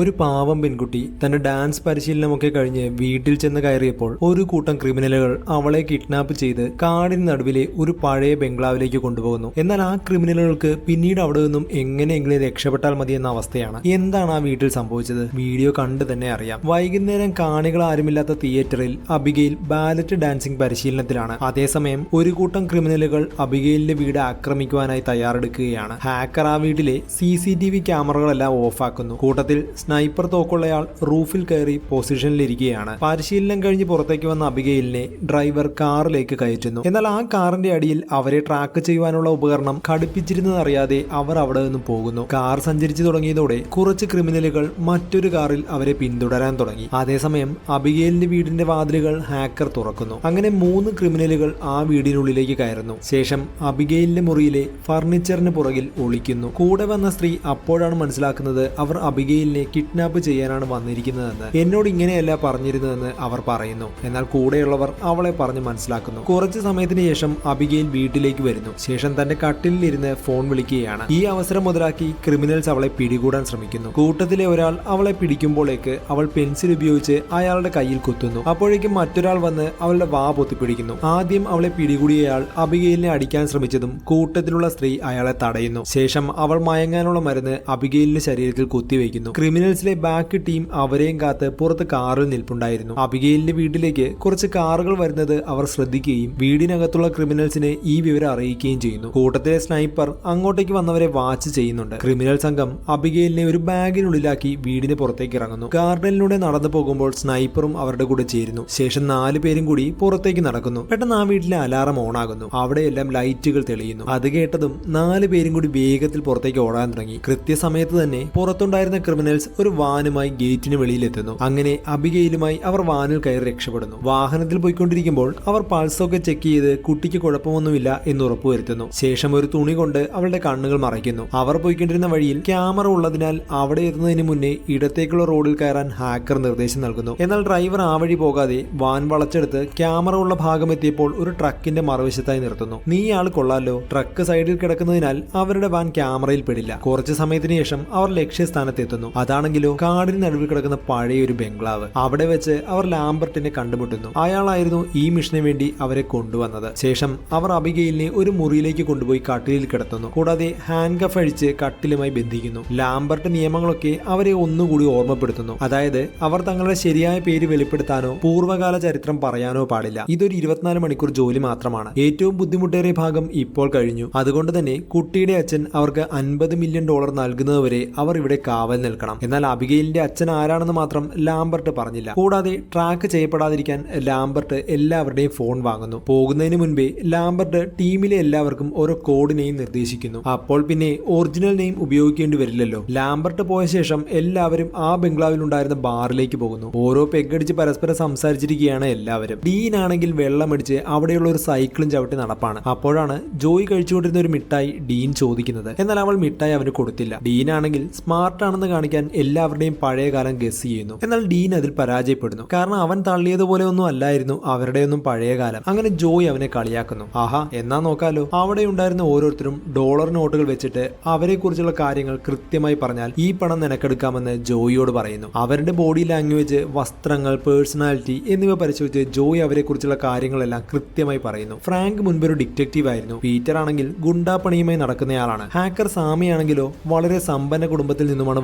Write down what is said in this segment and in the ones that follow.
ഒരു പാവം പെൺകുട്ടി തന്റെ ഡാൻസ് പരിശീലനമൊക്കെ കഴിഞ്ഞ് വീട്ടിൽ ചെന്ന് കയറിയപ്പോൾ ഒരു കൂട്ടം ക്രിമിനലുകൾ അവളെ കിഡ്നാപ്പ് ചെയ്ത് കാടിന് നടുവിലെ ഒരു പഴയ ബംഗ്ലാവിലേക്ക് കൊണ്ടുപോകുന്നു. എന്നാൽ ആ ക്രിമിനലുകൾക്ക് പിന്നീട് അവിടെ നിന്നും എങ്ങനെയെങ്കിലും രക്ഷപ്പെട്ടാൽ മതി എന്ന അവസ്ഥയാണ്. എന്താണ് ആ വീട്ടിൽ സംഭവിച്ചത്? വീഡിയോ കണ്ടു തന്നെ അറിയാം. വൈകുന്നേരം കാണികൾ ആരുമില്ലാത്ത തിയേറ്ററിൽ അബിഗെയിൽ ബാലറ്റ് ഡാൻസിംഗ് പരിശീലനത്തിലാണ്. അതേസമയം ഒരു കൂട്ടം ക്രിമിനലുകൾ അബിഗെയിലിന്റെ വീട് ആക്രമിക്കുവാനായി തയ്യാറെടുക്കുകയാണ്. ഹാക്കർ ആ വീട്ടിലെ CCTV ക്യാമറകളെല്ലാം ഓഫാക്കുന്നു. കൂട്ടത്തിൽ സ്നൈപ്പർ തോക്കുള്ളയാൾ റൂഫിൽ കയറി പൊസിഷനിലിരിക്കുകയാണ്. പരിശീലനം കഴിഞ്ഞ് പുറത്തേക്ക് വന്ന അബിഗെയിലിനെ ഡ്രൈവർ കാറിലേക്ക് കയറ്റുന്നു. എന്നാൽ ആ കാറിന്റെ അടിയിൽ അവരെ ട്രാക്ക് ചെയ്യുവാനുള്ള ഉപകരണം ഘടിപ്പിച്ചിരുന്നതറിയാതെ അവർ അവിടെ നിന്നും പോകുന്നു. കാർ സഞ്ചരിച്ചു തുടങ്ങിയതോടെ കുറച്ച് ക്രിമിനലുകൾ മറ്റൊരു കാറിൽ അവരെ പിന്തുടരാൻ തുടങ്ങി. അതേസമയം അബിഗെയിലിന്റെ വീടിന്റെ വാതിലുകൾ ഹാക്കർ തുറക്കുന്നു. അങ്ങനെ 3 ക്രിമിനലുകൾ ആ വീടിനുള്ളിലേക്ക് കയറുന്നു. ശേഷം അബിഗെയിലിന്റെ മുറിയിലെ ഫർണിച്ചറിന് പുറകിൽ ഒളിക്കുന്നു. കൂടെ വന്ന സ്ത്രീ അപ്പോഴാണ് മനസ്സിലാക്കുന്നത് അവർ അബിഗെയിലിനെ കിഡ്നാപ്പ് ചെയ്യാനാണ് വന്നിരിക്കുന്നതെന്ന്. എന്നോട് ഇങ്ങനെയല്ല പറഞ്ഞിരുന്നതെന്ന് അവർ പറയുന്നു. എന്നാൽ കൂടെയുള്ളവർ അവളെ പറഞ്ഞ് മനസ്സിലാക്കുന്നു. കുറച്ചു സമയത്തിന് ശേഷം അബിഗെയിൽ വീട്ടിലേക്ക് വരുന്നു. ശേഷം തന്റെ കട്ടിലിരുന്ന് ഫോൺ വിളിക്കുകയാണ്. ഈ അവസരം മുതലാക്കി ക്രിമിനൽസ് അവളെ പിടികൂടാൻ ശ്രമിക്കുന്നു. കൂട്ടത്തിലെ ഒരാൾ അവളെ പിടിക്കുമ്പോഴേക്ക് അവൾ പെൻസിൽ ഉപയോഗിച്ച് അയാളുടെ കയ്യിൽ കുത്തുന്നു. അപ്പോഴേക്കും മറ്റൊരാൾ വന്ന് അവളുടെ വാ പൊത്തിപ്പിടിക്കുന്നു. ആദ്യം അവളെ പിടികൂടിയയാൾ അബിഗെയിലിനെ അടിക്കാൻ ശ്രമിച്ചതും കൂട്ടത്തിലുള്ള സ്ത്രീ അയാളെ തടയുന്നു. ശേഷം അവൾ മയങ്ങാനുള്ള മരുന്ന് അബിഗെയിലിന്റെ ശരീരത്തിൽ കുത്തിവെക്കുന്നു. ക്രിമിനൽസിലെ ബാക്ക് ടീം അവരെയും കാത്ത് പുറത്ത് കാറിൽ നിൽപ്പുണ്ടായിരുന്നു. അബിഗെയിലിന്റെ വീട്ടിലേക്ക് കുറച്ച് കാറുകൾ വരുന്നത് അവർ ശ്രദ്ധിക്കുകയും വീടിനകത്തുള്ള ക്രിമിനൽസിനെ ഈ വിവരം അറിയിക്കുകയും ചെയ്യുന്നു. കൂട്ടത്തിലെ സ്നൈപ്പർ അങ്ങോട്ടേക്ക് വന്നവരെ വാച്ച് ചെയ്യുന്നുണ്ട്. ക്രിമിനൽ സംഘം അബിഗെയിലിനെ ഒരു ബാഗിനുള്ളിലാക്കി വീടിന് പുറത്തേക്ക് ഇറങ്ങുന്നു. ഗാർഡനിലൂടെ നടന്നു പോകുമ്പോൾ സ്നൈപ്പറും അവരുടെ കൂടെ ചേരുന്നു. ശേഷം 4 പേരും കൂടി പുറത്തേക്ക് നടക്കുന്നു. പെട്ടെന്ന് ആ വീട്ടിലെ അലാറം ഓൺ ആകുന്നു. അവിടെയെല്ലാം ലൈറ്റുകൾ തെളിയുന്നു. അത് കേട്ടതും 4 പേരും കൂടി വേഗത്തിൽ പുറത്തേക്ക് ഓടാൻ തുടങ്ങി. കൃത്യസമയത്ത് തന്നെ പുറത്തുണ്ടായിരുന്ന ക്രിമിനൽസ് ഒരു വാനുമായി ഗേറ്റിന് വെളിയിലെത്തുന്നു. അങ്ങനെ അബിഗെയിലുമായി അവർ വാനിൽ കയറി രക്ഷപ്പെടുന്നു. വാഹനത്തിൽ പോയിക്കൊണ്ടിരിക്കുമ്പോൾ അവർ പൾസൊക്കെ ചെക്ക് ചെയ്ത് കുട്ടിക്ക് കുഴപ്പമൊന്നുമില്ല എന്ന് ഉറപ്പുവരുത്തുന്നു. ശേഷം ഒരു തുണി കൊണ്ട് അവളുടെ കണ്ണുകൾ മറയ്ക്കുന്നു. അവർ പോയിക്കൊണ്ടിരുന്ന വഴിയിൽ ക്യാമറ ഉള്ളതിനാൽ അവിടെ എത്തുന്നതിന് മുന്നേ ഇടത്തേക്കുള്ള റോഡിൽ കയറാൻ ഹാക്കർ നിർദ്ദേശം നൽകുന്നു. എന്നാൽ ഡ്രൈവർ ആ വഴി പോകാതെ വാൻ വളച്ചെടുത്ത് ക്യാമറ ഉള്ള ഭാഗം എത്തിയപ്പോൾ ഒരു ട്രക്കിന്റെ മറുവശത്തായി നിർത്തുന്നു. നീ ആൾ കൊള്ളാലോ. ട്രക്ക് സൈഡിൽ കിടക്കുന്നതിനാൽ അവരുടെ വാൻ ക്യാമറയിൽ പെടില്ല. കുറച്ചു സമയത്തിന് ശേഷം അവർ ലക്ഷ്യസ്ഥാനത്തെത്തുന്നു. അതാണെങ്കിലോ കാടിന് നടുവിൽ കിടക്കുന്ന പഴയൊരു ബംഗ്ലാവ്. അവിടെ വെച്ച് അവർ ലാംബർട്ടിനെ കണ്ടുമുട്ടുന്നു. അയാളായിരുന്നു ഈ മിഷന് വേണ്ടി അവരെ കൊണ്ടുവന്നത്. ശേഷം അവർ അബിഗെയിലിനെ ഒരു മുറിയിലേക്ക് കൊണ്ടുപോയി കട്ടിലിൽ കിടത്തുന്നു. കൂടാതെ ഹാൻഡ് കഫ് അഴിച്ച് കട്ടിലുമായി ബന്ധിക്കുന്നു. ലാംബർട്ട് നിയമങ്ങളൊക്കെ അവരെ ഒന്നുകൂടി ഓർമ്മപ്പെടുത്തുന്നു. അതായത് അവർ തങ്ങളുടെ ശരിയായ പേര് വെളിപ്പെടുത്താനോ പൂർവ്വകാല ചരിത്രം പറയാനോ പാടില്ല. ഇതൊരു 24 മണിക്കൂർ ജോലി മാത്രമാണ്. ഏറ്റവും ബുദ്ധിമുട്ടേറിയ ഭാഗം ഇപ്പോൾ കഴിഞ്ഞു. അതുകൊണ്ട് തന്നെ കുട്ടിയുടെ അച്ഛൻ അവർക്ക് $50 മില്യൺ നൽകുന്നതുവരെ അവർ ഇവിടെ കാവൽ നിൽക്കണം. എന്നാൽ അബിഗെയിലിന്റെ അച്ഛൻ ആരാണെന്ന് മാത്രം ലാംബർട്ട് പറഞ്ഞില്ല. കൂടാതെ ട്രാക്ക് ചെയ്യപ്പെടാതിരിക്കാൻ ലാംബർട്ട് എല്ലാവരുടെയും ഫോൺ വാങ്ങുന്നു. പോകുന്നതിന് മുൻപേ ലാംബർട്ട് ടീമിലെ എല്ലാവർക്കും ഓരോ കോഡ് നെയിം നിർദ്ദേശിക്കുന്നു. അപ്പോൾ പിന്നെ ഒറിജിനൽ നെയിം ഉപയോഗിക്കേണ്ടി വരില്ലല്ലോ. ലാംബർട്ട് പോയ ശേഷം എല്ലാവരും ആ ബംഗ്ലാവിൽ ഉണ്ടായിരുന്ന ബാറിലേക്ക് പോകുന്നു. ഓരോ പെഗടിച്ച് പരസ്പരം സംസാരിച്ചിരിക്കുകയാണ് എല്ലാവരും. ഡീൻ ആണെങ്കിൽ വെള്ളമടിച്ച് അവിടെയുള്ള ഒരു സൈക്കിളും ചവിട്ടി നടപ്പാണ്. അപ്പോഴാണ് ജോയ് കഴിച്ചുകൊണ്ടിരുന്ന ഒരു മിഠായി ഡീൻ ചോദിക്കുന്നത്. എന്നാൽ അവൾ മിഠായി അവന് കൊടുത്തില്ല. ഡീൻ ആണെങ്കിൽ സ്മാർട്ട് ആണെന്ന് കാണിക്കാൻ എല്ലാവരുടെയും പഴയ കാലം ഗസ് ചെയ്യുന്നു. എന്നാൽ ഡീൻ അതിൽ പരാജയപ്പെടുന്നു. കാരണം അവൻ തള്ളിയതുപോലെ ഒന്നും അല്ലായിരുന്നു അവരുടെയൊന്നും പഴയ കാലം. അങ്ങനെ ജോയ് അവനെ കളിയാക്കുന്നു. ആഹാ, എന്നാ നോക്കാലോ. അവിടെ ഉണ്ടായിരുന്ന ഓരോരുത്തരും ഡോളർ നോട്ടുകൾ വെച്ചിട്ട് അവരെ കുറിച്ചുള്ള കാര്യങ്ങൾ കൃത്യമായി പറഞ്ഞാൽ ഈ പണം നിനക്കെടുക്കാമെന്ന് ജോയിയോട് പറയുന്നു. അവരുടെ ബോഡി ലാംഗ്വേജ്, വസ്ത്രങ്ങൾ, പേഴ്സണാലിറ്റി എന്നിവ പരിശോധിച്ച് ജോയ് അവരെ കുറിച്ചുള്ള കാര്യങ്ങളെല്ലാം കൃത്യമായി പറയുന്നു. ഫ്രാങ്ക് മുൻപൊരു ഡിറ്റക്റ്റീവ് ആയിരുന്നു. പീറ്റർ ആണെങ്കിൽ ഗുണ്ടാപ്പണിയുമായി നടക്കുന്നയാളാണ്. ഹാക്കർ സാമിയാണെങ്കിലോ വളരെ സമ്പന്ന കുടുംബത്തിൽ നിന്നുമാണ്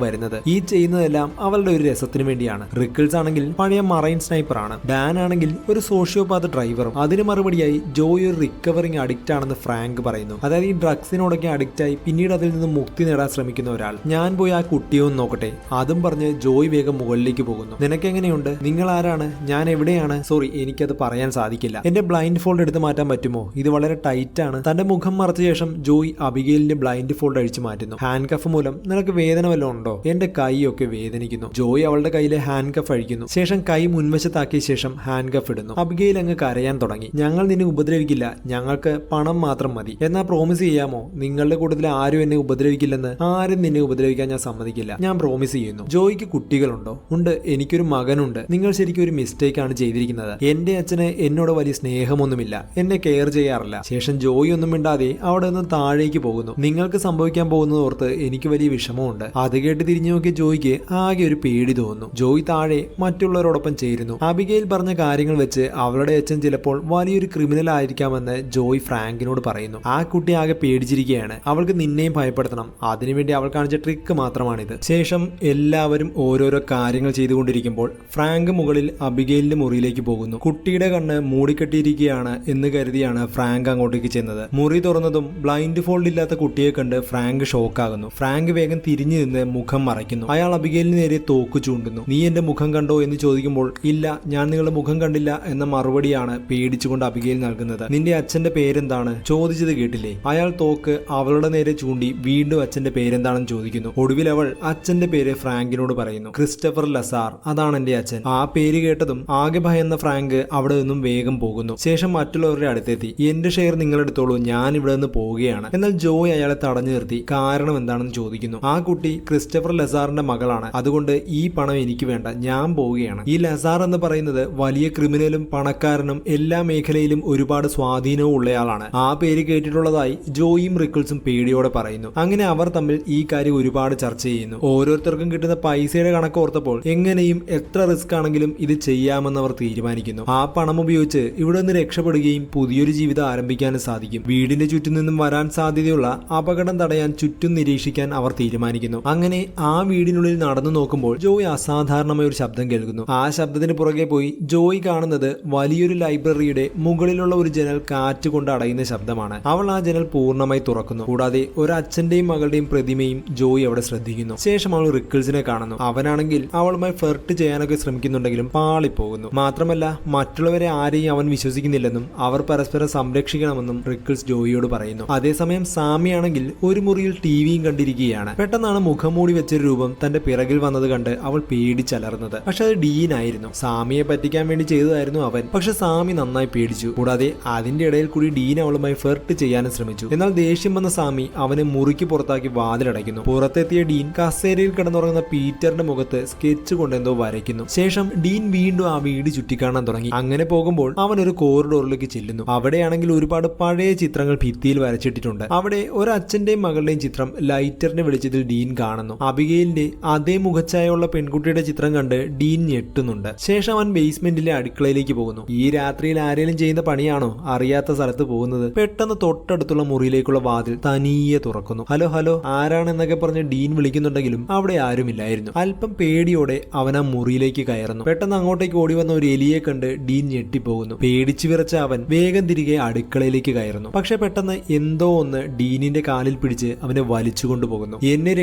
വരുന്നത്. ഈ ചെയ്യുന്നതെല്ലാം അവളുടെ ഒരു രസത്തിന് വേണ്ടിയാണ്. റിക്കിൾസ് ആണെങ്കിൽ പഴയ മറൈൻ സ്നൈപ്പർ ആണ്. ഡാൻ ആണെങ്കിൽ ഒരു സോഷ്യോപാത്ത് ഡ്രൈവറും. അതിന് മറുപടിയായി ജോയ് ഒരു റിക്കവറിംഗ് അഡിക്റ്റ് ആണെന്ന് ഫ്രാങ്ക് പറയുന്നു. അതായത് ഈ ഡ്രഗ്സിനോടൊക്കെ അഡിക്റ്റായി പിന്നീട് അതിൽ നിന്ന് മുക്തി നേടാൻ ശ്രമിക്കുന്ന ഒരാൾ. ഞാൻ പോയി ആ കുട്ടിയൊന്ന് നോക്കട്ടെ. അതും പറഞ്ഞ് ജോയ് വേഗം മുകളിലേക്ക് പോകുന്നു. നിനക്കെങ്ങനെയുണ്ട്? നിങ്ങൾ ആരാണ്? ഞാൻ എവിടെയാണ്? സോറി, എനിക്കത് പറയാൻ സാധിക്കില്ല. എന്റെ ബ്ലൈൻഡ് ഫോൾഡ് എടുത്ത് മാറ്റാൻ പറ്റുമോ? ഇത് വളരെ ടൈറ്റ് ആണ്. തന്റെ മുഖം മറച്ച ശേഷം ജോയ് അബിഗെയിലിന്റെ ബ്ലൈൻഡ് ഫോൾഡ് അഴിച്ചു മാറ്റുന്നു. ഹാൻഡ് കഫ് മൂലം നിനക്ക് വേദന വല്ലതും ഉണ്ടോ? എന്റെ കൈയൊക്കെ വേദനിക്കുന്നു. ജോയ് അവളുടെ കയ്യിലെ ഹാൻഡ് കഫ് അഴിക്കുന്നു. ശേഷം കൈ മുൻവശത്താക്കിയ ശേഷം ഹാൻഡ് കഫ് ഇടുന്നു. അബിഗെയിൽ അങ്ങ് കരയാൻ തുടങ്ങി. ഞങ്ങൾ നിന്നെ ഉപദ്രവിക്കില്ല, ഞങ്ങൾക്ക് പണം മാത്രം മതി. എന്നാ പ്രോമിസ് ചെയ്യാമോ? നിങ്ങളുടെ കൂട്ടത്തിൽ ആരും എന്നെ ഉപദ്രവിക്കില്ലെന്ന്. ആരും നിന്നെ ഉപദ്രവിക്കാൻ ഞാൻ സമ്മതിക്കില്ല. ഞാൻ പ്രോമിസ് ചെയ്യുന്നു. ജോയ്ക്ക് കുട്ടികളുണ്ടോ? ഉണ്ട്, എനിക്കൊരു മകനുണ്ട്. നിങ്ങൾ ശരിക്കും ഒരു മിസ്റ്റേക്ക് ആണ് ചെയ്തിരിക്കുന്നത്. എന്റെ അച്ഛന് എന്നോട് വലിയ സ്നേഹമൊന്നുമില്ല, എന്നെ കെയർ ചെയ്യാറില്ല. ശേഷം ജോയ് ഒന്നും മിണ്ടാതെ അവിടെ നിന്ന് താഴേക്ക് പോകുന്നു. നിങ്ങൾക്ക് സംഭവിക്കാൻ പോകുന്നത് ഓർത്ത് എനിക്ക് വലിയ വിഷമമുണ്ട്. അത് കേട്ട് തിരിഞ്ഞു നോക്കിയ ജോയിക്ക് ആകെ ഒരു പേടി തോന്നുന്നു. ജോയ് താഴെ മറ്റുള്ളവരോടൊപ്പം ചേരുന്നു. അബിഗെയിൽ പറഞ്ഞ കാര്യങ്ങൾ വെച്ച് അവളുടെ അച്ഛൻ ചിലപ്പോൾ വലിയൊരു ക്രിമിനൽ ആയിരിക്കാമെന്ന് ജോയ് ഫ്രാങ്കിനോട് പറയുന്നു. ആ കുട്ടി ആകെ പേടിച്ചിരിക്കുകയാണ്. അവൾക്ക് നിന്നെയും ഭയപ്പെടുത്തണം, അതിനുവേണ്ടി അവൾ കാണിച്ച ട്രിക്ക് മാത്രമാണിത്. ശേഷം എല്ലാവരും ഓരോരോ കാര്യങ്ങൾ ചെയ്തുകൊണ്ടിരിക്കുമ്പോൾ ഫ്രാങ്ക് മുകളിൽ അബിഗെയിലിന്റെ മുറിയിലേക്ക് പോകുന്നു. കുട്ടിയുടെ കണ്ണ് മൂടിക്കെട്ടിയിരിക്കുകയാണ് എന്ന് കരുതിയാണ് ഫ്രാങ്ക് അങ്ങോട്ടേക്ക് ചെന്നത്. മുറി തുറന്നതും ബ്ലൈൻഡ് ഫോൾഡ് ഇല്ലാത്ത കുട്ടിയെ കണ്ട് ഫ്രാങ്ക് ഷോക്കാകുന്നു. ഫ്രാങ്ക് വേഗം തിരിഞ്ഞു നിന്ന് മുഖം മറയ്ക്കുന്നു. അയാൾ അബിഗെയിലിന് നേരെ തോക്ക് ചൂണ്ടുന്നു. നീ എന്റെ മുഖം കണ്ടോ എന്ന് ചോദിക്കുമ്പോൾ ഇല്ല, ഞാൻ നിങ്ങളുടെ മുഖം കണ്ടില്ല എന്ന മറുപടിയാണ് പേടിച്ചുകൊണ്ട് അബിഗെയിൽ നൽകുന്നത്. നിന്റെ അച്ഛന്റെ പേരെന്താണ്? ചോദിച്ചത് കേട്ടില്ലേ? അയാൾ തോക്ക് അവളുടെ നേരെ ചൂണ്ടി വീണ്ടും അച്ഛന്റെ പേരെന്താണെന്ന് ചോദിക്കുന്നു. ഒടുവിൽ അവൾ അച്ഛന്റെ പേര് ഫ്രാങ്കിനോട് പറയുന്നു. ക്രിസ്റ്റഫർ ലസാർ, അതാണ് എന്റെ അച്ഛൻ. ആ പേര് കേട്ടതും ആകെ ഭയന്ന ഫ്രാങ്ക് അവിടെ നിന്നും വേഗം പോകുന്നു. ശേഷം മറ്റുള്ളവരുടെ അടുത്തെത്തി. എന്റെ ഷെയർ നിങ്ങളെടുത്തോളൂ, ഞാൻ ഇവിടെ നിന്ന് പോവുകയാണ്. എന്നാൽ ജോയ് അയാളെ തടഞ്ഞു നിർത്തി കാരണം എന്താണെന്ന് ചോദിക്കുന്നു. ആ കുട്ടി ക്രിസ്റ്റഫർ ലസാറിന്റെ മകളാണ്, അതുകൊണ്ട് ഈ പണം എനിക്ക് വേണ്ട, ഞാൻ പോവുകയാണ്. ഈ ലസാർ എന്ന് പറയുന്നത് വലിയ ക്രിമിനലും പണക്കാരനും എല്ലാ മേഖലയിലും ഒരുപാട് സ്വാധീനവും ഉള്ളയാളാണ്. ആ പേര് കേട്ടിട്ടുള്ളതായി ജോയും റിക്കിൾസും പേടിയോടെ പറയുന്നു. അങ്ങനെ അവർ തമ്മിൽ ഈ കാര്യം ഒരുപാട് ചർച്ച ചെയ്യുന്നു. ഓരോരുത്തർക്കും കിട്ടുന്ന പൈസയുടെ കണക്ക് ഓർത്തപ്പോൾ എങ്ങനെയും എത്ര റിസ്ക് ആണെങ്കിലും ഇത് ചെയ്യാമെന്ന് അവർ തീരുമാനിക്കുന്നു. ആ പണം ഉപയോഗിച്ച് ഇവിടെ നിന്ന് രക്ഷപ്പെടുകയും പുതിയൊരു ജീവിതം ആരംഭിക്കാനും സാധിക്കും. വീടിന്റെ ചുറ്റും നിന്നും വരാൻ സാധ്യതയുള്ള അപകടം തടയാൻ ചുറ്റും നിരീക്ഷിക്കാൻ അവർ തീരുമാനിക്കുന്നു. അങ്ങനെ ആ വീടിനുള്ളിൽ നടന്നു നോക്കുമ്പോൾ ജോയ് അസാധാരണമായ ഒരു ശബ്ദം കേൾക്കുന്നു. ആ ശബ്ദത്തിന് പുറകെ പോയി ജോയ് കാണുന്നത് വലിയൊരു ലൈബ്രറിയുടെ മുകളിലുള്ള ഒരു ജനൽ കാറ്റ് കൊണ്ട് അടയുന്ന ശബ്ദമാണ്. അവൾ ആ ജനൽ പൂർണ്ണമായി തുറക്കുന്നു. കൂടാതെ ഒരു അച്ഛന്റെയും മകളുടെയും പ്രതിമയും ജോയ് അവിടെ ശ്രദ്ധിക്കുന്നു. ശേഷം അവൾ റിക്കിൾസിനെ കാണുന്നു. അവനാണെങ്കിൽ അവളുമായി ഫ്ലർട്ട് ചെയ്യാനൊക്കെ ശ്രമിക്കുന്നുണ്ടെങ്കിലും പാളിപ്പോകുന്നു. മാത്രമല്ല മറ്റുള്ളവരെ ആരെയും അവൻ വിശ്വസിക്കുന്നില്ലെന്നും അവർ പരസ്പരം സംരക്ഷിക്കണമെന്നും റിക്കിൾസ് ജോയിയോട് പറയുന്നു. അതേസമയം സാമിയാണെങ്കിൽ ഒരു മുറിയിൽ ടിവിയും കണ്ടിരിക്കുകയാണ്. പെട്ടെന്നാണ് മുഖംമൂടി വെച്ചൊരു രൂപം തന്റെ പിറകിൽ വന്നത് കണ്ട് അവൾ പേടിച്ചലർന്നത്. പക്ഷെ അത് ഡീൻ ആയിരുന്നു. സാമിയെ പറ്റിക്കാൻ വേണ്ടി ചെയ്തതായിരുന്നു അവൻ. പക്ഷെ സാമി നന്നായി പേടിച്ചു. കൂടാതെ അതിന്റെ ഇടയിൽ കൂടി ഡീൻ അവളുമായി ഫ്ലർട്ട് ചെയ്യാനും ശ്രമിച്ചു. എന്നാൽ ദേഷ്യം വന്ന സാമി അവനെ മുറിക്ക് പുറത്താക്കി വാതിലടയ്ക്കുന്നു. പുറത്തെത്തിയ ഡീൻ കസേരയിൽ കിടന്നുറങ്ങുന്ന പീറ്ററിന്റെ മുഖത്ത് സ്കെച്ച് കൊണ്ട് എന്തോ വരയ്ക്കുന്നു. ശേഷം ഡീൻ വീണ്ടും ആ വീട് ചുറ്റിക്കാണാൻ തുടങ്ങി. അങ്ങനെ പോകുമ്പോൾ അവൻ ഒരു കോറിഡോറിലേക്ക് ചെല്ലുന്നു. അവിടെയാണെങ്കിൽ ഒരുപാട് പഴയ ചിത്രങ്ങൾ ഭിത്തിയിൽ വരച്ചിട്ടിട്ടുണ്ട്. അവിടെ ഒരു അച്ഛന്റെയും മകളുടെയും ചിത്രം ലൈറ്ററിന്റെ വെളിച്ചത്തിൽ ഡീൻ കാണുന്നു. അബിഗെയിലിന്റെ അതേ മുഖച്ഛായുള്ള പെൺകുട്ടിയുടെ ചിത്രം കണ്ട് ഡീൻ ഞെട്ടുന്നുണ്ട്. ശേഷം അവൻ ബേസ്മെന്റിലെ അടുക്കളയിലേക്ക് പോകുന്നു. ഈ രാത്രിയിൽ ആരെങ്കിലും ചെയ്യുന്ന പണിയാണോ അറിയാത്ത സ്ഥലത്ത് പോകുന്നത്? പെട്ടെന്ന് തൊട്ടടുത്തുള്ള മുറിയിലേക്കുള്ള വാതിൽ തനിയെ തുറക്കുന്നു. ഹലോ ഹലോ, ആരാണെന്നൊക്കെ പറഞ്ഞ് ഡീൻ വിളിക്കുന്നുണ്ടെങ്കിലും അവിടെ ആരുമില്ലായിരുന്നു. അല്പം പേടിയോടെ അവൻ ആ മുറിയിലേക്ക് കയറുന്നു. പെട്ടെന്ന് അങ്ങോട്ടേക്ക് ഓടി വന്ന ഒരു എലിയെ കണ്ട് ഡീൻ ഞെട്ടിപ്പോകുന്നു. പേടിച്ചു വിറച്ച അവൻ വേഗം തിരികെ അടുക്കളയിലേക്ക് കയറുന്നു. പക്ഷെ പെട്ടെന്ന് എന്തോ ഒന്ന് ഡീനിന്റെ കാലിൽ പിടിച്ച് അവനെ വലിച്ചുകൊണ്ടു പോകുന്നു. എന്നെ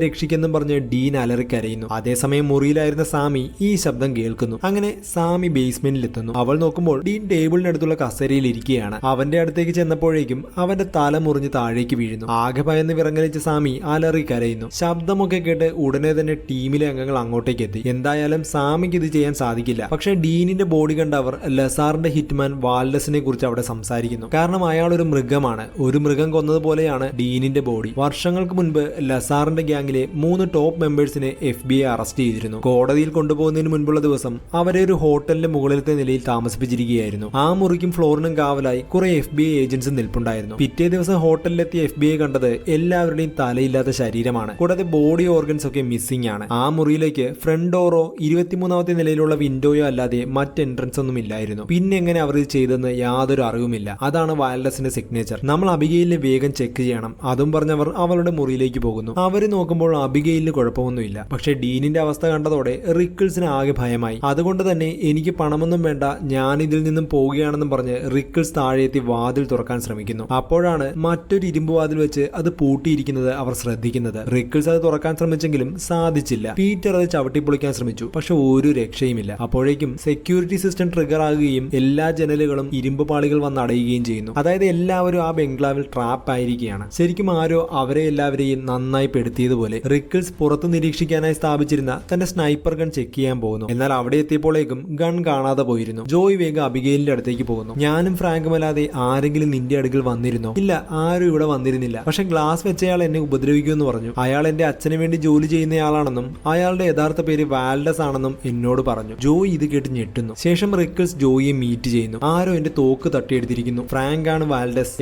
രക്ഷിക്കെന്നും പറഞ്ഞ് ഡീൻ അലറിക്കരയുന്നു. അതേസമയം മുറിയിലായിരുന്ന സാമി ഈ ശബ്ദം കേൾക്കുന്നു. അങ്ങനെ സാമി ബേസ്മെന്റിൽ എത്തുന്നു. അവൾ നോക്കുമ്പോൾ ഡീൻ ടേബിളിനടുത്തുള്ള കസേരയിൽ ഇരിക്കുകയാണ്. അവന്റെ അടുത്തേക്ക് ചെന്നപ്പോഴേക്കും അവന്റെ തല മുറിഞ്ഞ് താഴേക്ക് വീഴുന്നു. ആകെ ഭയന്ന് വിറങ്ങലിച്ച സാമി അലറി കരയുന്നു. ശബ്ദമൊക്കെ കേട്ട് ഉടനെ തന്നെ ടീമിലെ അംഗങ്ങൾ അങ്ങോട്ടേക്ക് എത്തി. എന്തായാലും സാമിക്ക് ഇത് ചെയ്യാൻ സാധിക്കില്ല. പക്ഷെ ഡീനിന്റെ ബോഡി കണ്ട അവർ ലസാറിന്റെ ഹിറ്റ്മാൻ വാൽഡസിനെ കുറിച്ച് അവിടെ സംസാരിക്കുന്നു. കാരണം അയാൾ ഒരു മൃഗമാണ്. ഒരു മൃഗം കൊന്നതുപോലെയാണ് ഡീനിന്റെ ബോഡി. വർഷങ്ങൾക്ക് മുൻപ് ലസാറിന്റെ ഗ്യാങ്ങിലെ 3 ടോപ്പ് മെമ്പേഴ്സിനെ FBI അറസ്റ്റ് ചെയ്തിരുന്നു. കോടതിയിൽ കൊണ്ടുപോകുന്നതിന് മുൻപുള്ള ദിവസം അവരെ ഒരു ഹോട്ടലിന്റെ മുകളിലത്തെ നിലയിൽ താമസിപ്പിച്ചിരിക്കുകയായിരുന്നു. ആ മുറിക്കും ഫ്ലോറിനും കാവലായി കുറെ FBI ഏജന്റ്സ് നിൽപ്പുണ്ടായിരുന്നു. പിറ്റേ ദിവസം ഹോട്ടലിലെത്തിയ FBI കണ്ടത് എല്ലാവരുടെയും തലയില്ലാത്ത ശരീരമാണ്. കൂടാതെ ബോഡി ഓർഗൻസ് ഒക്കെ മിസ്സിംഗ് ആണ്. ആ മുറിയിലേക്ക് ഫ്രണ്ട് ഡോറോ 23ാമത്തെ നിലയിലുള്ള വിൻഡോയോ അല്ലാതെ മറ്റ് എൻട്രൻസ് ഒന്നും ഇല്ലായിരുന്നു. പിന്നെ എങ്ങനെ അവർ ഇത് ചെയ്തെന്ന് യാതൊരു അറിവുമില്ല. അതാണ് വാൽഡസിന്റെ സിഗ്നേച്ചർ. നമ്മൾ അബിഗെയിലിനെ വേഗം ചെക്ക് ചെയ്യണം. അതും പറഞ്ഞവർ അവളുടെ മുറിയിലേക്ക് പോകുന്നു. അവര് നോക്കുമ്പോൾ അബിഗെയിലിന് കുഴപ്പമൊന്നുമില്ല. പക്ഷെ ഡീനിന്റെ അവസ്ഥ കണ്ടതോടെ റിക്കിൾസിന് ആകെ ഭയമായി. അതുകൊണ്ട് തന്നെ എനിക്ക് പണമൊന്നും വേണ്ട, ഞാൻ ഇതിൽ നിന്നും പോവുകയാണെന്നും പറഞ്ഞ് റിക്കിൾസ് താഴെയെത്തി വാതിൽ തുറക്കാൻ ശ്രമിക്കുന്നു. അപ്പോഴാണ് മറ്റൊരു ഇരുമ്പ് വാതിൽ വെച്ച് അത് പൂട്ടിയിരിക്കുന്നത് അവർ ശ്രദ്ധിക്കുന്നത്. റിക്കിൾസ് അത് തുറക്കാൻ ശ്രമിച്ചെങ്കിലും സാധിച്ചില്ല. പീറ്റർ അത് ചവിട്ടിപ്പൊളിക്കാൻ ശ്രമിച്ചു. പക്ഷെ ഒരു രക്ഷയുമില്ല. അപ്പോഴേക്കും സെക്യൂരിറ്റി സിസ്റ്റം ട്രിഗർ ആകുകയും എല്ലാ ജനലുകളും ഇരുമ്പ് പാളികൾ വന്ന് അടയുകയും ചെയ്യുന്നു. അതായത് എല്ലാവരും ആ ബംഗ്ലാവിൽ ട്രാപ്പ് ആയിരിക്കുകയാണ്. ശരിക്കും ആരോ അവരെ എല്ലാവരെയും നന്നായി പെടുത്തിയതുപോലെ. റിക്കിൾസ് പുറത്ത് നിരീക്ഷിക്കാനായി സ്ഥാപിച്ചിരുന്ന തന്റെ സ്നൈപ്പർ ഗൺ ചെക്ക് ചെയ്യാൻ പോകുന്നു. എന്നാൽ അവിടെ എത്തിയപ്പോഴേക്കും ഗൺ കാണാതെ പോയിരുന്നു. ജോയ് വേഗം അബിഗെയിലിന്റെ അടുത്തേക്ക് പോകുന്നു. ഞാനും ഫ്രാങ്കും അല്ലാതെ ആരെങ്കിലും നിന്റെ അടുക്കൽ വന്നിരുന്നോ? ഇല്ല, ആരും ഇവിടെ വന്നിരുന്നില്ല. പക്ഷെ ഗ്ലാസ് വെച്ചയാൾ എന്നെ ഉപദ്രവിക്കുമെന്ന് പറഞ്ഞു. അയാൾ എന്റെ അച്ഛന് വേണ്ടി ജോലി ചെയ്യുന്നയാളാണെന്നും അയാളുടെ യഥാർത്ഥ പേര് വാൽഡസ് ആണെന്നും എന്നോട് പറഞ്ഞു. ജോയ് ഇത് കേട്ട് ഞെട്ടുന്നു. ശേഷം റിക്കിൾസ് ജോയിയെ മീറ്റ് ചെയ്യുന്നു. ആരോ എന്റെ തോക്ക് തട്ടിയെടുത്തിരിക്കുന്നു. ഫ്രാങ്ക് ആണ് വാൽഡസ്.